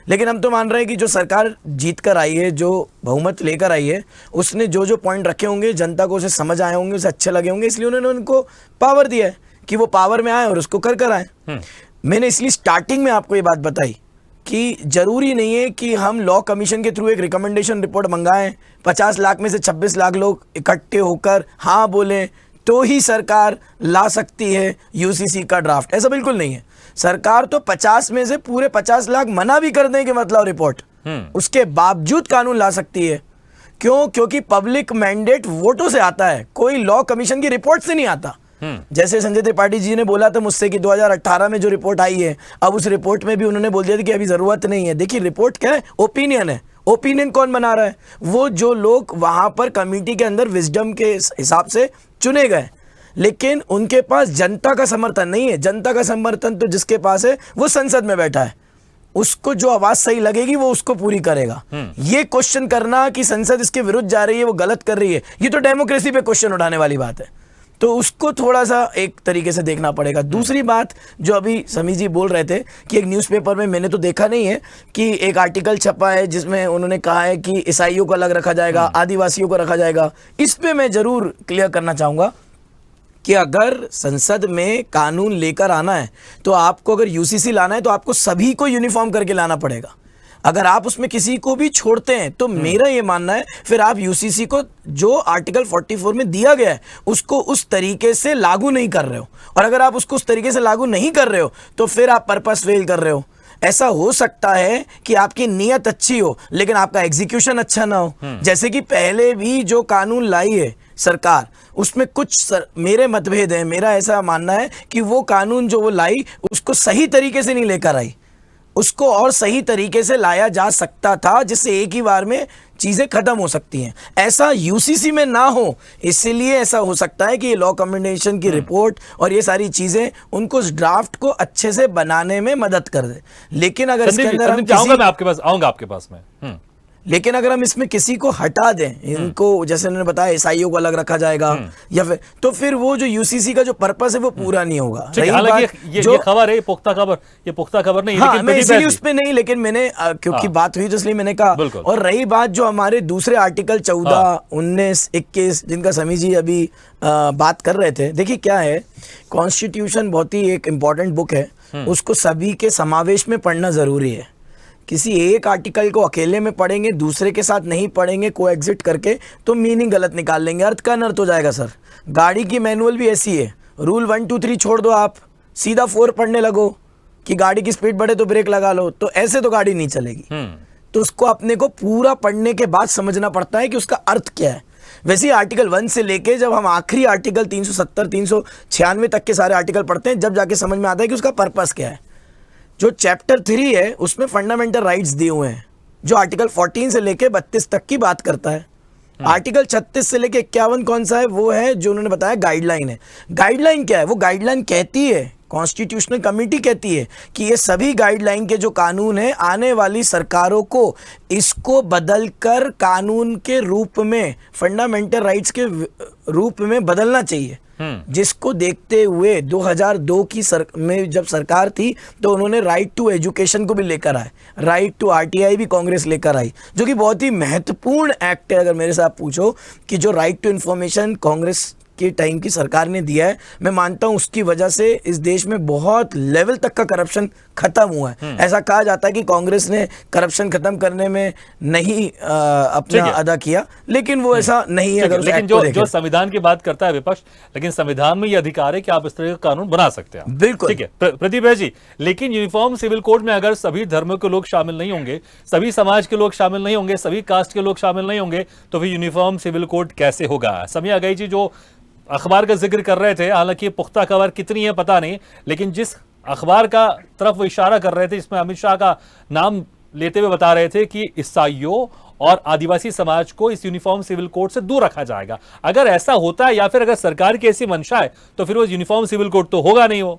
लेकिन हम तो मान रहे हैं कि जो सरकार जीत कर आई है, जो बहुमत लेकर आई है, उसने जो जो पॉइंट रखे होंगे जनता को उसे समझ आए होंगे, उसे अच्छे लगे होंगे, इसलिए उन्होंने उनको पावर दिया है कि वो पावर में आए और उसको कर आए। मैंने इसलिए स्टार्टिंग में आपको ये बात बताई कि जरूरी नहीं है कि हम लॉ कमीशन के थ्रू एक रिकमेंडेशन रिपोर्ट मंगाएं, 50 लाख में से 26 लाख लोग इकट्ठे होकर हाँ बोलें तो ही सरकार ला सकती है यूसीसी का ड्राफ्ट। ऐसा बिल्कुल नहीं है। सरकार तो 50 में से पूरे 50 लाख मना भी कर दें कि मतलब रिपोर्ट, उसके बावजूद कानून ला सकती है। क्यों? क्योंकि पब्लिक मैंडेट वोटों से आता है, कोई लॉ कमीशन की रिपोर्ट से नहीं आता। जैसे संजय त्रिपाठी जी ने बोला था मुझसे कि 2018 में जो रिपोर्ट आई है, अब उस रिपोर्ट में भी उन्होंने बोल दिया था कि अभी जरूरत नहीं है। देखिए, रिपोर्ट क्या है? ओपिनियन है। ओपिनियन कौन बना रहा है? वो जो लोग वहां पर कमेटी के अंदर विजडम के हिसाब से चुने गए, लेकिन उनके पास जनता का समर्थन नहीं है। जनता का समर्थन तो जिसके पास है वो संसद में बैठा है, उसको जो आवाज सही लगेगी वो उसको पूरी करेगा। ये क्वेश्चन करना कि संसद इसके विरुद्ध जा रही है, वो गलत कर रही है, ये तो डेमोक्रेसी पे क्वेश्चन उठाने वाली बात है। तो उसको थोड़ा सा एक तरीके से देखना पड़ेगा। दूसरी बात जो अभी समीर जी बोल रहे थे कि एक न्यूज़पेपर में, मैंने तो देखा नहीं है, कि एक आर्टिकल छपा है जिसमें उन्होंने कहा है कि ईसाइयों को अलग रखा जाएगा, आदिवासियों को रखा जाएगा। इस पे मैं जरूर क्लियर करना चाहूँगा कि अगर संसद में कानून लेकर आना है तो आपको, अगर यूसीसी लाना है तो आपको सभी को यूनिफॉर्म करके लाना पड़ेगा। अगर आप उसमें किसी को भी छोड़ते हैं तो मेरा ये मानना है फिर आप यूसीसी को जो आर्टिकल 44 में दिया गया है उसको उस तरीके से लागू नहीं कर रहे हो, और अगर आप उसको उस तरीके से लागू नहीं कर रहे हो तो फिर आप पर्पस फेल कर रहे हो। ऐसा हो सकता है कि आपकी नीयत अच्छी हो लेकिन आपका एग्जीक्यूशन अच्छा ना हो। जैसे कि पहले भी जो कानून लाई है सरकार, उसमें कुछ मेरे मतभेद हैं। मेरा ऐसा मानना है कि वो कानून जो वो लाई उसको सही तरीके से नहीं लेकर आई, उसको और सही तरीके से लाया जा सकता था जिससे एक ही बार में चीजें खत्म हो सकती हैं। ऐसा यूसीसी में ना हो, इसलिए ऐसा हो सकता है कि ये लॉ कमेंडेशन की रिपोर्ट और ये सारी चीजें उनको उस ड्राफ्ट को अच्छे से बनाने में मदद कर दे। लेकिन अगर इसके अंदर हम मैं आपके पास आऊंगा आपके पास में लेकिन अगर हम इसमें किसी को हटा दें, इनको जैसे उन्होंने बताया ईसाइयों को अलग रखा जाएगा या फिर, तो फिर वो जो यूसीसी का जो पर्पस है वो पूरा नहीं होगा। ये खबर है, ये पुख्ता खबर नहीं, हाँ, मैं इसीलिए उस पे नहीं, लेकिन मैंने क्योंकि बात हुई तो इसलिए मैंने कहा। और रही बात जो हमारे दूसरे आर्टिकल 14, 19, 21 जिनका समीर जी अभी बात कर रहे थे, देखिए क्या है, कॉन्स्टिट्यूशन बहुत ही एक इम्पॉर्टेंट बुक है, उसको सभी के समावेश में पढ़ना जरूरी है। किसी एक आर्टिकल को अकेले में पढ़ेंगे, दूसरे के साथ नहीं पढ़ेंगे को एग्जिट करके, तो मीनिंग गलत निकाल लेंगे, अर्थ का अनर्थ हो जाएगा। सर, गाड़ी की मैनुअल भी ऐसी है, रूल 1 2 3 छोड़ दो, आप सीधा 4 पढ़ने लगो कि गाड़ी की स्पीड बढ़े तो ब्रेक लगा लो, तो ऐसे तो गाड़ी नहीं चलेगी। तो उसको अपने को पूरा पढ़ने के बाद समझना पड़ता है कि उसका अर्थ क्या है। वैसे ही आर्टिकल 1 से लेके जब हम आखिरी आर्टिकल 370 396 तक के सारे आर्टिकल पढ़ते हैं, जब जाके समझ में आता है कि उसका पर्पस क्या है। जो चैप्टर 3 है उसमें फंडामेंटल राइट्स दिए हुए हैं, जो आर्टिकल 14 से लेके 32 तक की बात करता है। आर्टिकल 36 से लेके 51 कौन सा है, वो है जो उन्होंने बताया गाइडलाइन है। गाइडलाइन क्या है, वो गाइडलाइन कहती है, कॉन्स्टिट्यूशनल कमेटी कहती है कि ये सभी गाइडलाइन के जो कानून है आने वाली सरकारों को इसको बदलकर कानून के रूप में, फंडामेंटल राइट्स के रूप में बदलना चाहिए। जिसको देखते हुए 2002 की में जब सरकार थी तो उन्होंने राइट टू एजुकेशन को भी लेकर आए, राइट टू आरटीआई भी कांग्रेस लेकर आई, जो कि बहुत ही महत्वपूर्ण एक्ट है। अगर मेरे से आप पूछो कि जो राइट टू इन्फॉर्मेशन कांग्रेस के टाइम की सरकार ने दिया है, मैं मानता हूं उसकी वजह से इस देश में बहुत लेवल तक का करप्शन खत्म हुआ है। ऐसा कहा जाता है कि कांग्रेस ने करप्शन खत्म करने में नहीं अपना अदा किया, लेकिन वो ऐसा नहीं है। अगर लेकिन जो संविधान की बात करता है विपक्ष, लेकिन संविधान में ये अधिकार है कि आप इस तरह का कानून बना सकते हैं। बिल्कुल ठीक है प्रदीप भाई जी, लेकिन यूनिफॉर्म सिविल कोड में अगर सभी धर्मों के लोग शामिल नहीं होंगे, सभी समाज के लोग शामिल नहीं होंगे, सभी कास्ट के लोग शामिल नहीं होंगे, तो फिर यूनिफॉर्म सिविल कोड कैसे होगा? समिया अगाई जी जो अखबार का जिक्र कर रहे थे, हालांकि पुख्ता खबर कितनी है पता नहीं, लेकिन जिस अखबार का तरफ वो इशारा कर रहे थे, इसमें अमित शाह का नाम लेते हुए बता रहे थे कि ईसाइयों और आदिवासी समाज को इस यूनिफॉर्म सिविल कोड से दूर रखा जाएगा। अगर ऐसा होता है या फिर अगर सरकार की ऐसी मंशा है तो फिर वो यूनिफॉर्म सिविल कोड तो होगा नहीं। हो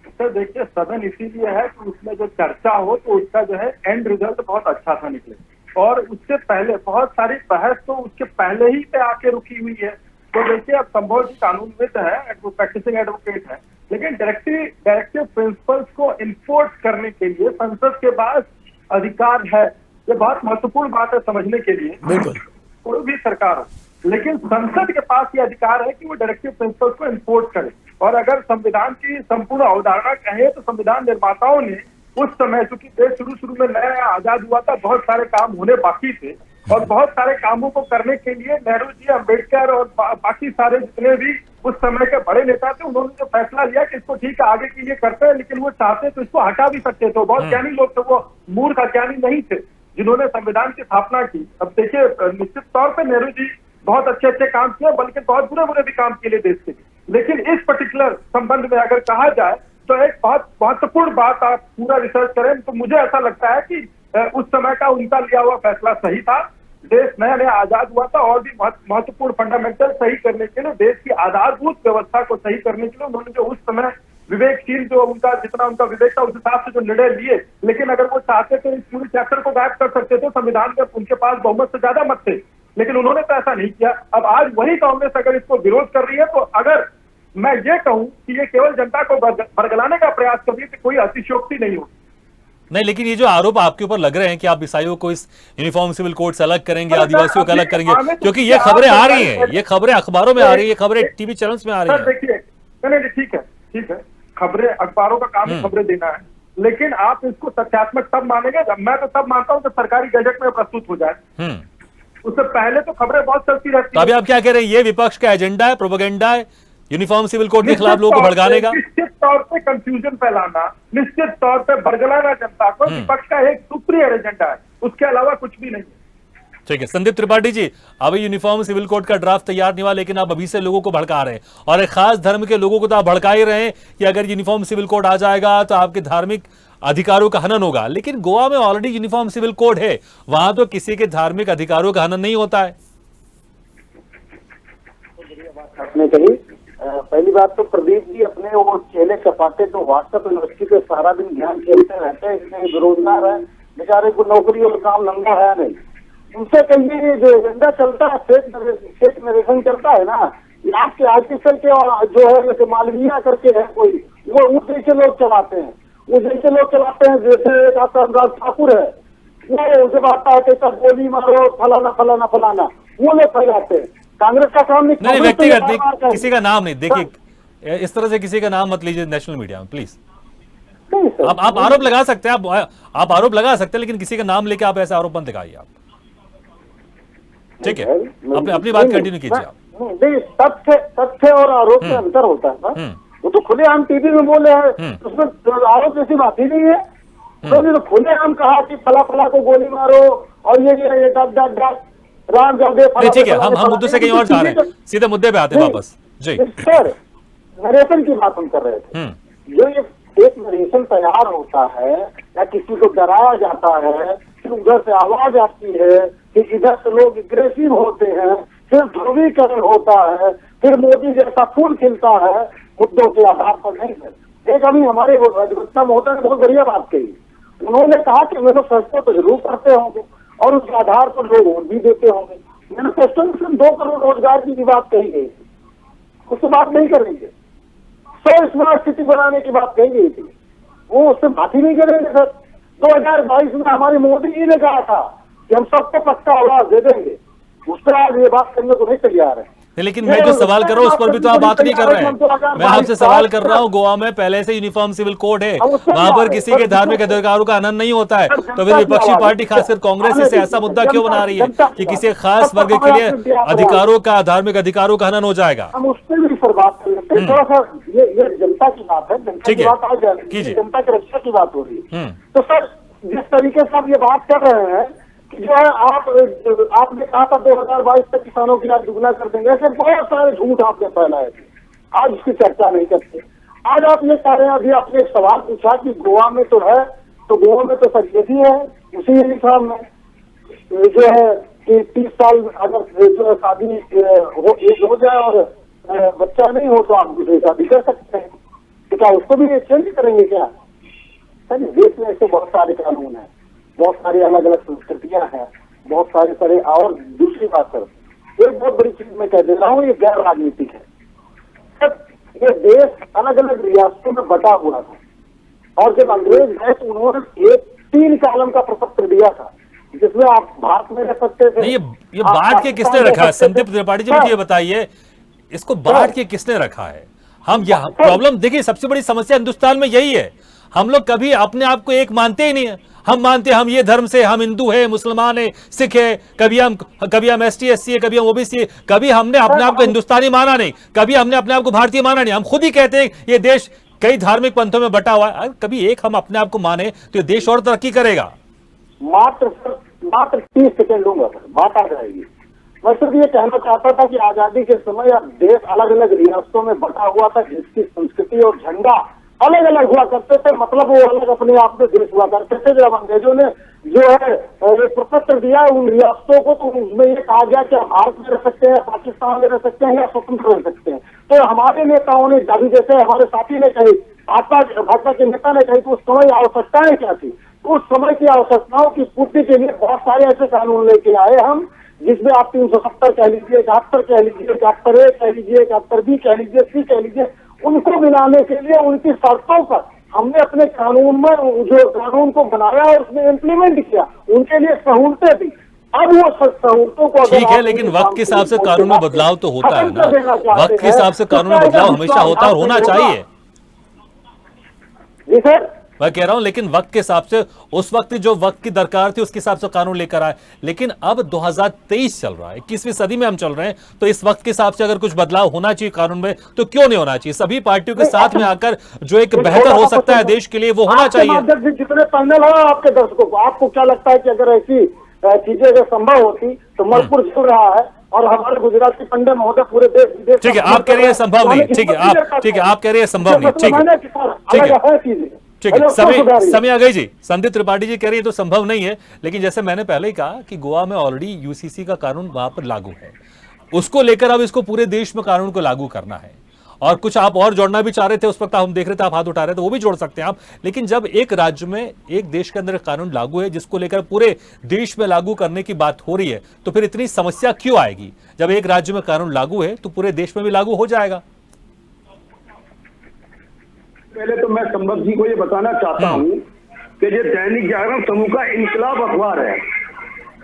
सर देखिए, सदन इसीलिए है कि उसमें जो चर्चा हो तो उसका जो है एंड रिजल्ट बहुत अच्छा सा निकले, और उससे पहले बहुत सारी बहस तो उसके पहले ही पे आके रुकी हुई है। तो देखिए, अब संभव जी कानूनविद है, प्रैक्टिसिंग एडवोकेट है, लेकिन डायरेक्टिव प्रिंसिपल्स को इन्फोर्स करने के लिए संसद के पास अधिकार है। ये बहुत महत्वपूर्ण बात है समझने के लिए। बिल्कुल, कोई भी सरकार हो, लेकिन संसद के पास ये अधिकार है कि वो डायरेक्टिव प्रिंसिपल्स को इन्फोर्स करे। और अगर संविधान की संपूर्ण अवधारणा कहे तो संविधान निर्माताओं ने उस समय, चूंकि देश शुरू में नया आजाद हुआ था, बहुत सारे काम होने बाकी थे, और बहुत सारे कामों को करने के लिए नेहरू जी, अम्बेडकर और बाकी सारे जितने भी उस समय के बड़े नेता थे, उन्होंने जो फैसला लिया कि इसको ठीक है आगे के लिए करते हैं, लेकिन वो चाहते तो इसको हटा भी सकते थे। बहुत ज्ञानी लोग थे, वो मूर्ख अज्ञानी नहीं थे जिन्होंने संविधान की स्थापना की। अब देखिए, निश्चित तौर पर नेहरू जी बहुत अच्छे काम किए, बल्कि बहुत बुरे भी काम किए देश के लिए, लेकिन इस पर्टिकुलर संबंध में अगर कहा जाए तो एक बहुत महत्वपूर्ण बात, आप पूरा रिसर्च करें तो मुझे ऐसा लगता है कि उस समय का उनका लिया हुआ फैसला सही था। देश नया आजाद हुआ था, और भी महत्वपूर्ण फंडामेंटल सही करने के लिए, देश की आधारभूत व्यवस्था को सही करने के लिए उन्होंने जो उस समय विवेकशील, जो उनका जितना उनका विवेक था उस हिसाब से जो निर्णय लिए। लेकिन अगर वो चाहते थे इस पूरे चैप्टर को गायब कर सकते थे, संविधान में उनके पास बहुमत से ज्यादा मत थे, लेकिन उन्होंने तो ऐसा नहीं किया। अब आज वही कांग्रेस अगर इसको विरोध कर रही है, तो अगर मैं ये कहूं कि ये केवल जनता को बरगलाने का प्रयास कर रही है तो कोई अतिशयोक्ति नहीं होगी। नहीं, लेकिन ये जो आरोप आपके ऊपर लग रहे हैं कि आप ईसाइयों को इस यूनिफॉर्म सिविल कोड से अलग करेंगे, आदिवासियों को अलग करेंगे, क्योंकि ये खबरें आ रही हैं, ये खबरें अखबारों में आ रही है, ये खबरें टीवी चैनल्स में आ रही है। देखिए, नहीं ठीक है, खबरें, अखबारों का काम है खबरें देना है, लेकिन आप इसको तथ्यात्मक तब मानेंगे, मैं तो तब मानता हूँ कि सरकारी गजट में प्रस्तुत हो जाए। उससे पहले तो खबरें बहुत चलती रहती है। अभी आप क्या कह रहे हैं, ये विपक्ष का एजेंडा है, प्रोपेगेंडा है, यूनिफॉर्म सिविल कोड के खिलाफ लोगों को भड़काने का? निश्चित तौर पे कंफ्यूजन फैलाना, निश्चित तौर पे बरगलाना जनता को विपक्ष का एक सुप्रियर एजेंडा है, उसके अलावा कुछ भी नहीं है। ठीक है संदीप त्रिपाठी जी, अभी यूनिफॉर्म सिविल कोड का ड्राफ्ट तैयार नहीं हुआ, लेकिन आप अभी से लोगों को भड़का रहे हैं, और एक खास धर्म के लोगों को तो आप भड़का ही रहे हैं कि अगर यूनिफॉर्म सिविल कोड आ जाएगा तो आपके धार्मिक अधिकारों का हनन होगा। लेकिन गोवा में ऑलरेडी यूनिफॉर्म सिविल कोड है, वहां तो किसी के धार्मिक अधिकारों का हनन नहीं होता है। आपने कही, पहली बात तो प्रदीप जी अपने वो चेले चपाटे जो व्हाट्सएप यूनिवर्सिटी पे सारा दिन ज्ञान खेलते रहते हैं, इसमें बेरोजगार है, बेचारे को नौकरी और काम धंधा है नहीं, उनसे कहिए जो एजेंडा चलता है, फेक नरेशन चलता है ना, आपके आर्टिकल के जो है जैसे मालवीय करके है कोई, वो उस जैसे लोग चलाते हैं, जैसे एक आपका अनुराग ठाकुर है, वो जब आता है तो गोली मारो फलाना वो लोग फैलाते हैं। कांग्रेस का काम नहीं, व्यक्तिगत किसी का नाम नहीं, देखिए इस तरह से किसी का नाम मत लीजिए नेशनल मीडिया में प्लीज। आप आरोप लगा सकते हैं, आप आरोप लगा सकते हैं, लेकिन किसी का नाम लेके आप ऐसे आरोप मत दिखाइए आप, ठीक है? अपनी बात कंटिन्यू कीजिए आप। नहीं, तथ्य और आरोप में अंतर होता है ना। वो तो खुलेआम टीवी में बोले हैं, उसमें आरोप जैसी बात ही नहीं है। तो खुलेआम कहा कि फला फला को गोली मारो और ये राम जादे। ठीक है, हम मुद्दे से कहीं और जा रहे हैं, सीधे मुद्दे पे आते हैं वापस जी। सर, नरेशन की बात हम कर रहे थे। जो ये एक नरेशन तैयार होता है या किसी को डराया जाता है, फिर उधर से आवाज आती है कि इधर से लोग एग्रेसिव होते हैं, फिर ध्रुवीकरण होता है, फिर मोदी जैसा फूल खिलता है मुद्दों के आधार पर नहीं है। एक अभी हमारे अधिवक्ता महोदय ने बहुत बढ़िया बात कही। उन्होंने कहा कि मैनिफेस्टो तो जरूर करते होंगे और उसके आधार पर लोग वोट भी देते होंगे। मैनिफेस्टो में सिर्फ 2 करोड़ रोजगार की बात कही गई, उससे बात नहीं करेंगे। 100 स्मार्ट सिटी बनाने की बात कही गई थी, वो उससे बात ही नहीं करेंगे सर। 2022 में हमारे मोदी जी ने कहा था कि हम सबको पक्का आवाज दे देंगे, उस पर आज ये बात करने को नहीं तैयार है। लेकिन मैं जो सवाल कर रहा हूं उस पर भी तो आप बात नहीं कर रहे हैं। मैं आपसे सवाल कर रहा हूं, गोवा में पहले से यूनिफॉर्म सिविल कोड है, वहां पर किसी के धार्मिक अधिकारों का हनन नहीं होता है, तो फिर विपक्षी पार्टी खासकर कांग्रेस इसे ऐसा मुद्दा क्यों बना रही है कि किसी खास वर्ग के लिए अधिकारों का, धार्मिक अधिकारों का हनन हो जाएगा? हम उस पर भी सर बात कर लेते हैं। थोड़ा सा ये जनता की बात है, जनता की बात आ जाएगी, जनता की रक्षा की बात हो रही है। तो सर, जिस तरीके से आप ये बात कर रहे हैं जो है, आपने कहा था 2022 तक किसानों की आय दुगना कर देंगे, ऐसे बहुत सारे झूठ आपने फैलाए थे, आज उसकी चर्चा नहीं करते। आज आप ये कह रहे हैं, अभी आपने एक सवाल पूछा कि गोवा में तो है, तो गोवा में तो सर ये भी है उसी यूनिफॉर्म में जो है कि 30 साल अगर जो शादी हो जाए और बच्चा नहीं हो तो आप दूसरी शादी कर सकते हैं, तो क्या उसको भी चेंज करेंगे क्या? सर, देश में ऐसे बहुत सारे कानून हैं, बहुत सारी अलग अलग संस्कृतियां हैं, बहुत सारे तरह। और दूसरी बात सर, एक बहुत बड़ी चीज मैं कह दे रहा हूँ, ये गैर राजनीतिक है सर। ये देश अलग अलग रियासतों में बटा हुआ था और जब अंग्रेज गए तो उन्होंने 3 कॉलम का प्रपत्र दिया था जिसमें आप भारत में रह सकते थे। ये बांट के किसने रखा है? संदीप त्रिपाठी जी, मुझे ये बताइए, इसको बांट के किसने रखा है? हम यहाँ प्रॉब्लम देखिए, सबसे बड़ी समस्या हिंदुस्तान में यही है, हम लोग कभी अपने आप को एक मानते ही नहीं है। हम मानते हैं हम ये धर्म से, हम हिंदू है, मुसलमान है, सिख है, कभी हम ST SC है, कभी हम OBC है, कभी हमने अपने आप को हिंदुस्तानी माना नहीं, कभी हमने अपने आप को भारतीय माना नहीं। हम खुद ही कहते हैं ये देश कई धार्मिक पंथों में बटा हुआ है। कभी एक हम अपने आप को माने तो ये देश और तरक्की करेगा। मात्र 30 सेकंड लूंगा सर, बात आ जाएगी। मैं सिर्फ ये कहना चाहता था कि आजादी के समय देश अलग अलग रियासतों में बटा हुआ था, जिसकी संस्कृति और झंडा अलग अलग हुआ करते थे, मतलब वो अलग अपने आप में देश हुआ करते थे। जब अंग्रेजों ने जो है प्रपत्र दिया उन रियासतों को, तो उसमें ये कहा गया कि भारत में रह सकते हैं, पाकिस्तान में रह सकते हैं या स्वतंत्र रह सकते हैं। तो हमारे नेताओं ने, अभी जैसे हमारे साथी ने कही, भाजपा के नेता ने कही, तो उस समय आवश्यकताएं क्या थी? तो उस समय की आवश्यकताओं की पूर्ति के लिए बहुत सारे ऐसे कानून लेके आए हम, जिसमें आप 370 कह लीजिए, 71 कह लीजिए, 71A कह लीजिए, 71B कह लीजिए, C कह लीजिए, उनको मिलाने के लिए उनकी शर्तों पर हमने अपने कानून में जो कानून को बनाया और उसमें इम्प्लीमेंट किया, उनके लिए सहूलतें दी। अब वो सहूलतों को ठीक है, लेकिन वक्त के हिसाब से कानून में बदलाव तो होता है ना, वक्त के हिसाब से कानून में बदलाव हमेशा होता है और होना चाहिए। जी सर, मैं कह रहा हूं, लेकिन वक्त के हिसाब से उस वक्त जो वक्त की दरकार थी उसके हिसाब से कानून लेकर आए, लेकिन अब 2023 चल रहा है, 21वीं सदी में हम चल रहे हैं, तो इस वक्त के हिसाब से अगर कुछ बदलाव होना चाहिए कानून में तो क्यों नहीं होना चाहिए? सभी पार्टियों के साथ में आकर जो एक बेहतर हो सकता है देश के लिए, वो होना चाहिए। जितने पैनल हो आपके दर्शकों को, आपको क्या लगता है कि अगर ऐसी चीजें अगर संभव होती तो मणिपुर चल रहा है और हमारे गुजरात के पंडित महोदय पूरे देश विदेश। ठीक है, आप कह रहे हैं संभव नहीं, ठीक है, आप कह रहे हैं संभव नहीं, ठीक है, ठीक है, समय आ गई जी। संदीप त्रिपाठी जी कह रही है तो संभव नहीं है, लेकिन जैसे मैंने पहले ही कहा कि गोवा में ऑलरेडी UCC का कानून वहां पर लागू है, उसको लेकर अब इसको पूरे देश में कानून को लागू करना है। और कुछ आप और जोड़ना भी चाह रहे थे, उस वक्त हम देख रहे थे आप हाथ उठा रहे थे, वो भी जोड़ सकते हैं आप। लेकिन जब एक राज्य में, एक देश के अंदर कानून लागू है जिसको लेकर पूरे देश में लागू करने की बात हो रही है, तो फिर इतनी समस्या क्यों आएगी? जब एक राज्य में कानून लागू है तो पूरे देश में भी लागू हो जाएगा। पहले तो मैं संभव जी को ये बताना चाहता हूँ कि ये दैनिक जागरण समूह का इनकलाब अखबार है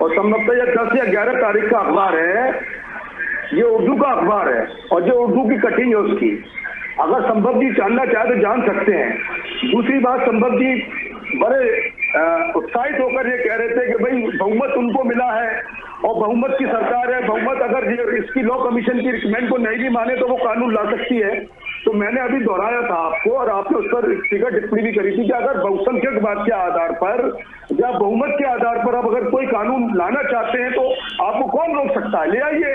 और संभवतः ये 10 या 11 तारीख का अखबार है। ये उर्दू का अखबार है और जो उर्दू की कटिंग है उसकी, अगर संभव जी जानना चाहे तो जान सकते हैं। दूसरी बात, संभव जी बड़े उत्साहित होकर ये कह रहे थे कि भाई बहुमत उनको मिला है और बहुमत की सरकार है, बहुमत अगर इसकी लॉ कमीशन की रिकमेंड को नहीं भी माने तो वो कानून ला सकती है। तो मैंने अभी दोहराया था आपको और आपने उस पर व्यक्तिगत टिप्पणी भी करी थी कि अगर बहुसंख्यकवाद के आधार पर या बहुमत के आधार पर आप अगर कोई कानून लाना चाहते हैं तो आपको कौन रोक सकता है, ले आइए।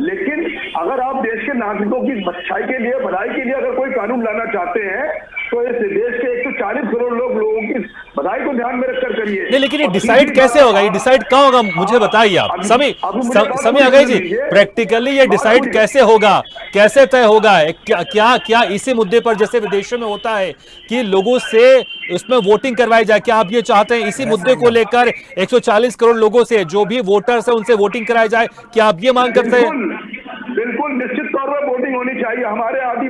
लेकिन अगर आप देश के नागरिकों की अच्छाई के लिए, भलाई के लिए अगर कोई कानून लाना चाहते हैं तो इस देश के 140 करोड़ लोगों की भलाई को ध्यान में रखकर करिए। नहीं, लेकिन ये डिसाइड कैसे होगा, ये डिसाइड कहाँ होगा, मुझे बताइए आप। समी अगई जी, प्रैक्टिकली ये डिसाइड कैसे होगा, कैसे तय होगा? क्या इसी मुद्दे पर जैसे विदेशों में होता है कि लोगों से उसमें वोटिंग करवाई जाए, क्या आप ये चाहते हैं इसी मुद्दे को लेकर 140 करोड़ लोगों से, जो भी वोटर्स है उनसे वोटिंग कराई जाए? क्या आप ये मांग करते हैं? बिल्कुल निश्चित तौर पर वोटिंग होनी चाहिए। हमारे आदि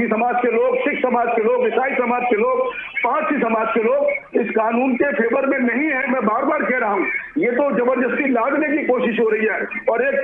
समाज के लोग, सिख समाज के लोग, ईसाई समाज के लोग, पारसी समाज के लोग इस कानून के फेवर में नहीं है। मैं बार बार कह रहा हूं, ये तो जबरदस्ती लादने की कोशिश हो रही है और एक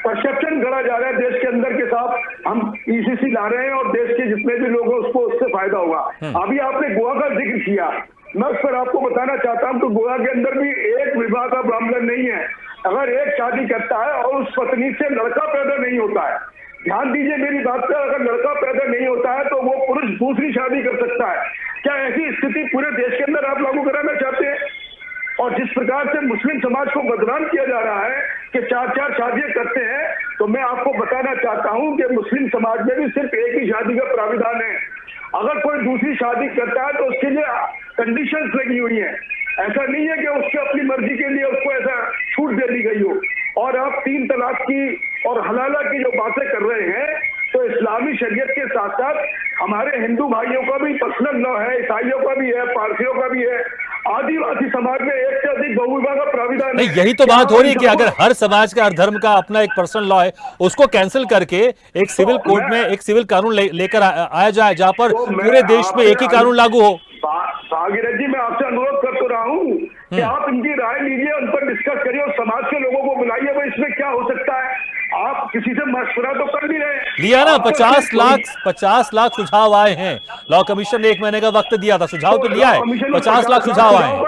परसेप्शन गढ़ा जा रहा है देश के अंदर के साथ हम ईसीसी ला रहे हैं और देश के जितने भी लोग हैं उसको उससे फायदा होगा। अभी आपने गोवा का जिक्र किया, मैं उस पर आपको बताना चाहता हूं कि गोवा के अंदर भी एक विवाह का मामला नहीं है। अगर एक शादी करता है और उस पत्नी से लड़का पैदा नहीं होता है, ध्यान दीजिए मेरी बात पर, अगर लड़का पैदा नहीं होता है तो वो पुरुष दूसरी शादी कर सकता है। क्या ऐसी स्थिति पूरे देश के अंदर आप लागू कराना चाहते हैं? और जिस प्रकार से मुस्लिम समाज को बदनाम किया जा रहा है कि 4-4 शादियां करते हैं, तो मैं आपको बताना चाहता हूं कि मुस्लिम समाज में भी सिर्फ एक ही शादी का प्राविधान है। अगर कोई दूसरी शादी करता है तो उसके लिए कंडीशंस लगी हुई हैं। ऐसा नहीं है कि उसके अपनी मर्जी के लिए उसको ऐसा छूट दे दी गई हो। और आप 3 तलाक की और हलाला की जो बातें कर रहे हैं, तो इस्लामी शरीयत के साथ साथ हमारे हिंदू भाइयों का भी पर्सनल लॉ है, ईसाइयों का भी है, पारसियों का भी है, आदिवासी समाज में एक से अधिक बहुविवाह का प्राविधान नहीं, यही तो बात हो रही है कि अगर हर समाज का, हर धर्म का अपना एक पर्सनल लॉ है, उसको कैंसिल करके एक सिविल कोड में एक सिविल कानून लेकर आया जाए जहां पर पूरे देश में एक ही कानून लागू हो। भागीरथ जी, मैं आपसे अनुरोध कर तो रहा हूँ कि आप इनकी राय लीजिए, उन पर डिस्कस करिए और समाज के लोगों को बुलाइए, भाई इसमें क्या हो सकता है। आप किसी से मशवरा तो कर नहीं रहे। लिया ना, 50 लाख सुझाव आए हैं। लॉ कमीशन ने 1 महीने का वक्त दिया था, सुझाव तो लिया है, 50 लाख सुझाव आए हैं।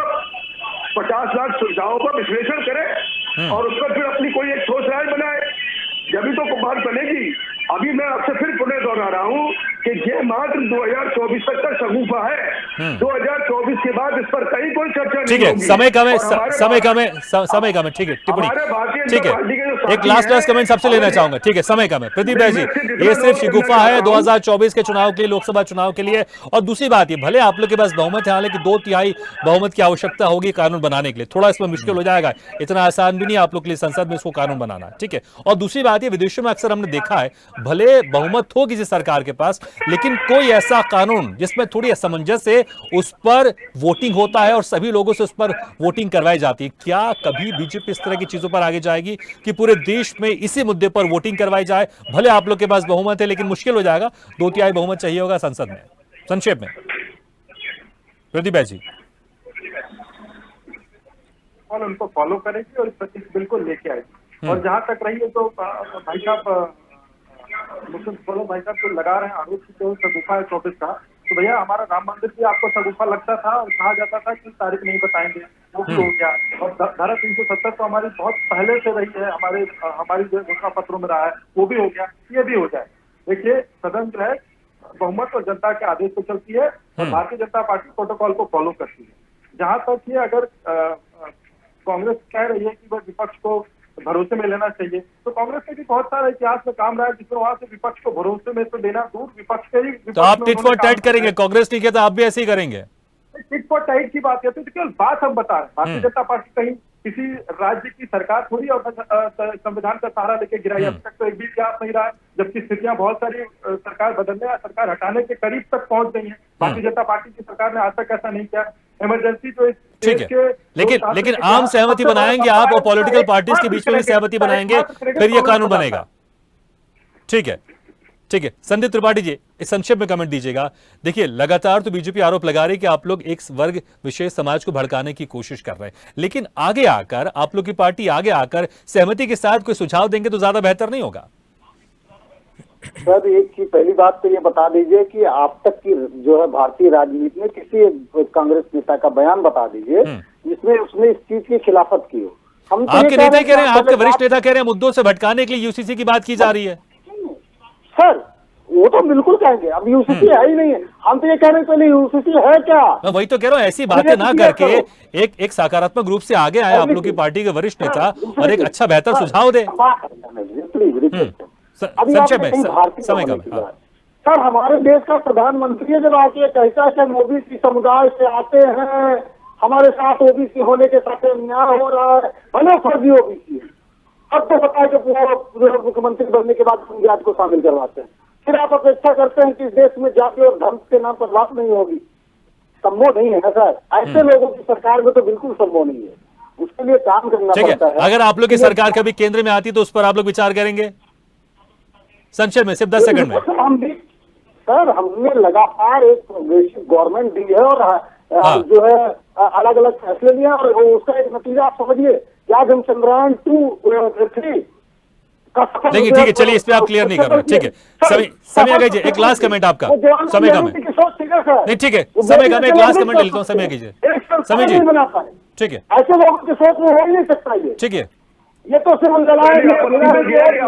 50 लाख सुझावों का विश्लेषण करें और उस पर फिर अपनी कोई एक ठोस राय बनाए, जब तो बात बनेगी। अभी मैं आपसे फिर पुनः दोहरा रहा हूँ कि ये मात्र 2024 तक का शगुफा है। 2024 के बाद इस पर कहीं कोई चर्चा नहीं होगी। ठीक है, समय कम है, ठीक है, टिप्पणी ठीक है। एक लास्ट कमेंट सबसे लेना चाहूंगा, ठीक है, समय कम है। प्रदीप भाई जी, ये सिर्फ शगुफा है 2024 के चुनाव के लिए, लोकसभा चुनाव के लिए। और दूसरी बात, ये भले आप लोग के पास बहुमत है, हालांकि 2/3 बहुमत की आवश्यकता होगी कानून बनाने के लिए, थोड़ा इसमें मुश्किल हो जाएगा, इतना आसान भी नहीं आप लोग के लिए संसद में इसको कानून बनाना, ठीक है। और दूसरी बात, ये विदेशों में अक्सर हमने देखा है, भले बहुमत हो किसी सरकार के पास, लेकिन कोई ऐसा कानून जिसमें थोड़ी असमंजस है, उस पर वोटिंग होता है और सभी लोगों से उस पर वोटिंग करवाई जाती है। क्या कभी बीजेपी इस तरह की चीजों पर आगे जाएगी कि पूरे देश में इसी मुद्दे पर वोटिंग करवाई जाए? भले आप लोग के पास बहुमत है, लेकिन मुश्किल हो जाएगा, 2/3 बहुमत चाहिए होगा संसद में। संक्षेप में प्रदीप भाई जी। और उनको फॉलो करेगी और इस बिल को लेके आएगी। और जहां तक रही है तो भाई साहब, मुस्लिम भाई साहब तो लगा रहे हैं आरोप की जो शगुफा है 24 का, तो भैया हमारा राम मंदिर भी आपको शगुफा लगता था और कहा जाता था कि तारीख नहीं बताएंगे, वो भी हो गया। और धारा 370 तो हमारी बहुत पहले से रही है, हमारी जो घोषणा पत्रों में रहा है, वो भी हो गया, ये भी हो जाए। देखिए, सदन जो है बहुमत और जनता के आदेश पर चलती है और भारतीय जनता पार्टी प्रोटोकॉल को फॉलो करती है। जहां तक ये अगर कांग्रेस कह रही है कि वह विपक्ष को भरोसे में लेना चाहिए, तो कांग्रेस ने भी बहुत सारा इतिहास में काम रहा है जिसमें वहां से विपक्ष को भरोसे में तो लेना दूर, विपक्ष के ही तो आप टिट फॉर टैट करेंगे, कांग्रेस नहीं कहता, आप भी ऐसे ही करेंगे? टिट फॉर टैट की बात करते हैं, तो केवल बात हम बता रहे हैं। भारतीय जनता पार्टी कहीं किसी राज्य की सरकार थोड़ी और संविधान का सहारा लेके गिराई, अब तक तो एक भी प्रयास नहीं रहा है, जबकि स्थितियां बहुत सारी सरकार बदलने या सरकार हटाने के करीब तक पहुंच गई है। भारतीय जनता पार्टी की सरकार ने आज तक ऐसा नहीं किया। इमरजेंसी जो ठीक है, लेकिन आम सहमति बनाएंगे आप और पॉलिटिकल पार्टीज के बीच में भी सहमति बनाएंगे, फिर ये कानून बनेगा। ठीक है, ठीक है। संदीप त्रिपाठी जी, इस संक्षेप में कमेंट दीजिएगा। देखिए, लगातार तो बीजेपी आरोप लगा रही है कि आप लोग एक वर्ग विशेष समाज को भड़काने की कोशिश कर रहे हैं, लेकिन आगे आकर आप लोग की पार्टी आगे आकर सहमति के साथ कोई सुझाव देंगे तो ज्यादा बेहतर नहीं होगा? सर, एक चीज, पहली बात तो ये बता दीजिए कि आप तक की जो है भारतीय राजनीति में किसी कांग्रेस नेता का बयान बता दीजिए जिसमें उसने इस चीज की खिलाफत की हो। हम तो आपके ये नेता ही कह रहे हैं, कि आपके वरिष्ठ नेता कह रहे हैं मुद्दों से भटकाने के लिए यूसीसी की बात की जा रही है। सर वो तो बिल्कुल कहेंगे, अब यूसीसी है ही नहीं है। हम तो ये कह रहे हैं पहले यूसीसी है क्या। मैं वही तो कह रहा हूँ, ऐसी बातें ना करके एक सकारात्मक रूप से आगे आए आप लोग की पार्टी के वरिष्ठ नेता और एक अच्छा बेहतर सुझाव दे। संक्षेप में, समय कम है। सर हमारे देश का प्रधानमंत्री जब आके कहता है कि हम ओबीसी समुदाय से आते हैं, हमारे साथ ओबीसी होने के साथ अन्याय हो रहा है, भले फर्जी ओबीसी है, अब तो बताए कि पूरा मुख्यमंत्री बनने के बाद जात को शामिल करवाते हैं। फिर आप अपेक्षा करते हैं कि इस देश में जाति और धर्म के नाम पर बात नहीं होगी। संभव नहीं है ना सर, ऐसे लोगों की सरकार में तो बिल्कुल संभव नहीं है, उसके लिए काम करना पड़ता है। अगर आप लोग की सरकार कभी केंद्र में आती तो उस पर आप लोग विचार करेंगे? संक्षेप में, सिर्फ 10 सेकंड में। हम भी सर, हमने लगातार एक प्रोग्रेसिव गवर्नमेंट दी है और जो है अलग अलग फैसले लिए और उसका एक नतीजा आप समझिए कि आज हम चंद्रयान 2-3 देखिए, ठीक है, चलिए इस पे आप क्लियर नहीं कर रहे, ठीक है। समय आ गई, एक लास्ट कमेंट आपका, समय कम है। नहीं ठीक है, समय कम है, एक लास्ट कमेंट ले लेता हूँ, समय कीजिए समय जी, ठीक है, ऐसे लोगों की सोच में हो ही नहीं सकता ये, ठीक है, ये तो सिर्फ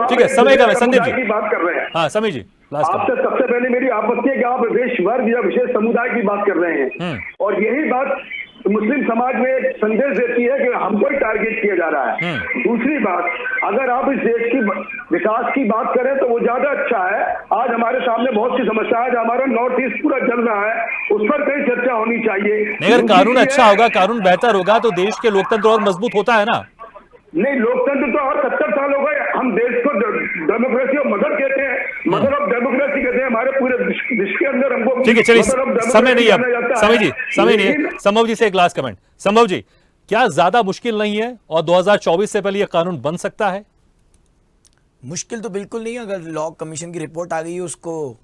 ठीक है, समय कम है। संदीप जी की बात कर रहे हैं। हाँ, समय जी लास्ट आपसे सबसे पहले मेरी आपत्ति है कि आप विशेष वर्ग या विशेष समुदाय की बात कर रहे हैं, और यही बात मुस्लिम समाज में एक संदेश देती है कि हमको ही टारगेट किया जा रहा है। दूसरी बात, अगर आप इस देश की विकास की बात करें तो वो ज्यादा अच्छा है। आज हमारे सामने बहुत सी समस्या है, हमारा नॉर्थ ईस्ट पूरा जल रहा है, उस पर कई चर्चा होनी चाहिए। अगर कानून अच्छा होगा, कानून बेहतर होगा तो देश के लोकतंत्र और मजबूत होता है ना। नहीं, लोकतंत्र तो और 70 साल हो गए, हम देश को डेमोक्रेसी और मदर कहते हैं, मदर ऑफ डेमोक्रेसी कहते हैं, हमारे पूरे विश्व के अंदर हमको। ठीक है, चलिए समय नहीं है अब, समय नहीं है। संभव जी से एक लास्ट कमेंट। संभव जी, क्या ज्यादा मुश्किल नहीं है और 2024 से पहले यह कानून बन सकता है? मुश्किल तो बिल्कुल नहीं है। अगर लॉ कमीशन की रिपोर्ट आ गई है, उसको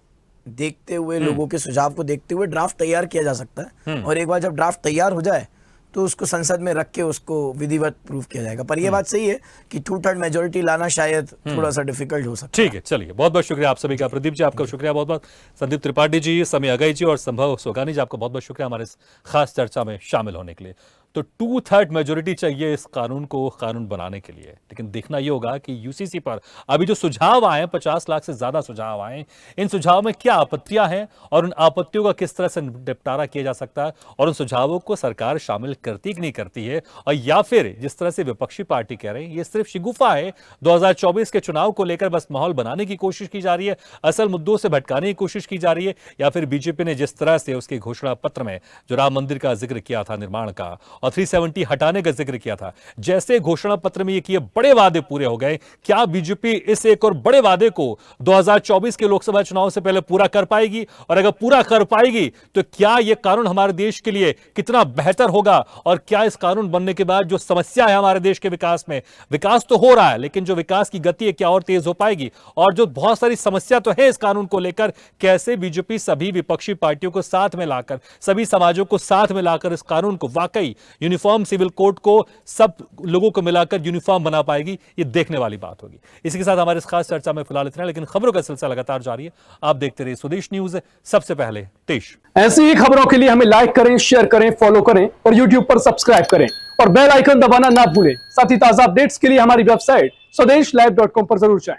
देखते हुए, लोगों के सुझाव को देखते हुए ड्राफ्ट तैयार किया जा सकता है, और एक बार जब ड्राफ्ट तैयार हो जाए तो उसको संसद में रख के उसको विधिवत प्रूफ किया जाएगा। पर यह बात सही है कि 2/3 मेजोरिटी लाना शायद थोड़ा सा डिफिकल्ट हो सकता है। ठीक है, चलिए, बहुत बहुत शुक्रिया आप सभी का। प्रदीप जी आपका शुक्रिया बहुत बहुत, संदीप त्रिपाठी जी, समय अगई जी और संभव सोगानी जी आपका बहुत बहुत शुक्रिया हमारे इस खास चर्चा में शामिल होने के लिए। तो 2/3 मेजोरिटी चाहिए इस कानून को कानून बनाने के लिए, लेकिन देखना यह होगा कि यूसीसी पर अभी जो सुझाव आए, 50 लाख से ज्यादा सुझाव आए, इन सुझाव में क्या आपत्तियां हैं और उन आपत्तियों का किस तरह से निपटारा किया जा सकता है, और उन सुझावों को सरकार शामिल करती कि नहीं करती है, और या फिर जिस तरह से विपक्षी पार्टी कह रहे हैं ये सिर्फ शिगुफा है, 2024 के चुनाव को लेकर बस माहौल बनाने की कोशिश की जा रही है, असल मुद्दों से भटकाने की कोशिश की जा रही है, या फिर बीजेपी ने जिस तरह से उसके घोषणा पत्र में जो राम मंदिर का जिक्र किया था निर्माण का और 370 हटाने का जिक्र किया था, जैसे घोषणा पत्र में ये किए बड़े वादे पूरे हो गए, क्या बीजेपी इस एक और बड़े वादे को 2024 के लोकसभा चुनाव से पहले पूरा कर पाएगी? और अगर पूरा कर पाएगी तो क्या यह कानून हमारे देश के लिए कितना बेहतर होगा, और क्या इस कानून बनने के बाद जो समस्या है हमारे देश के विकास में, विकास तो हो रहा है लेकिन जो विकास की गति है क्या और तेज हो पाएगी, और जो बहुत सारी समस्या तो है इस कानून को लेकर, कैसे बीजेपी सभी विपक्षी पार्टियों को साथ में लाकर, सभी समाजों को साथ में लाकर इस कानून को वाकई यूनिफॉर्म सिविल कोड को सब लोगों को मिलाकर यूनिफॉर्म बना पाएगी, ये देखने वाली बात होगी। इसी के साथ हमारे इस खास चर्चा में फिलहाल इतना, लेकिन खबरों का सिलसिला लगातार जारी है। आप देखते रहिए स्वदेश न्यूज, सबसे पहले देश। ऐसी ही खबरों के लिए हमें लाइक करें, शेयर करें, फॉलो करें और यूट्यूब पर सब्सक्राइब करें और बेल आइकन दबाना ना भूलें। साथ ही ताजा अपडेट्स के लिए हमारी वेबसाइट स्वदेशलाइव.com पर जरूर जाएं।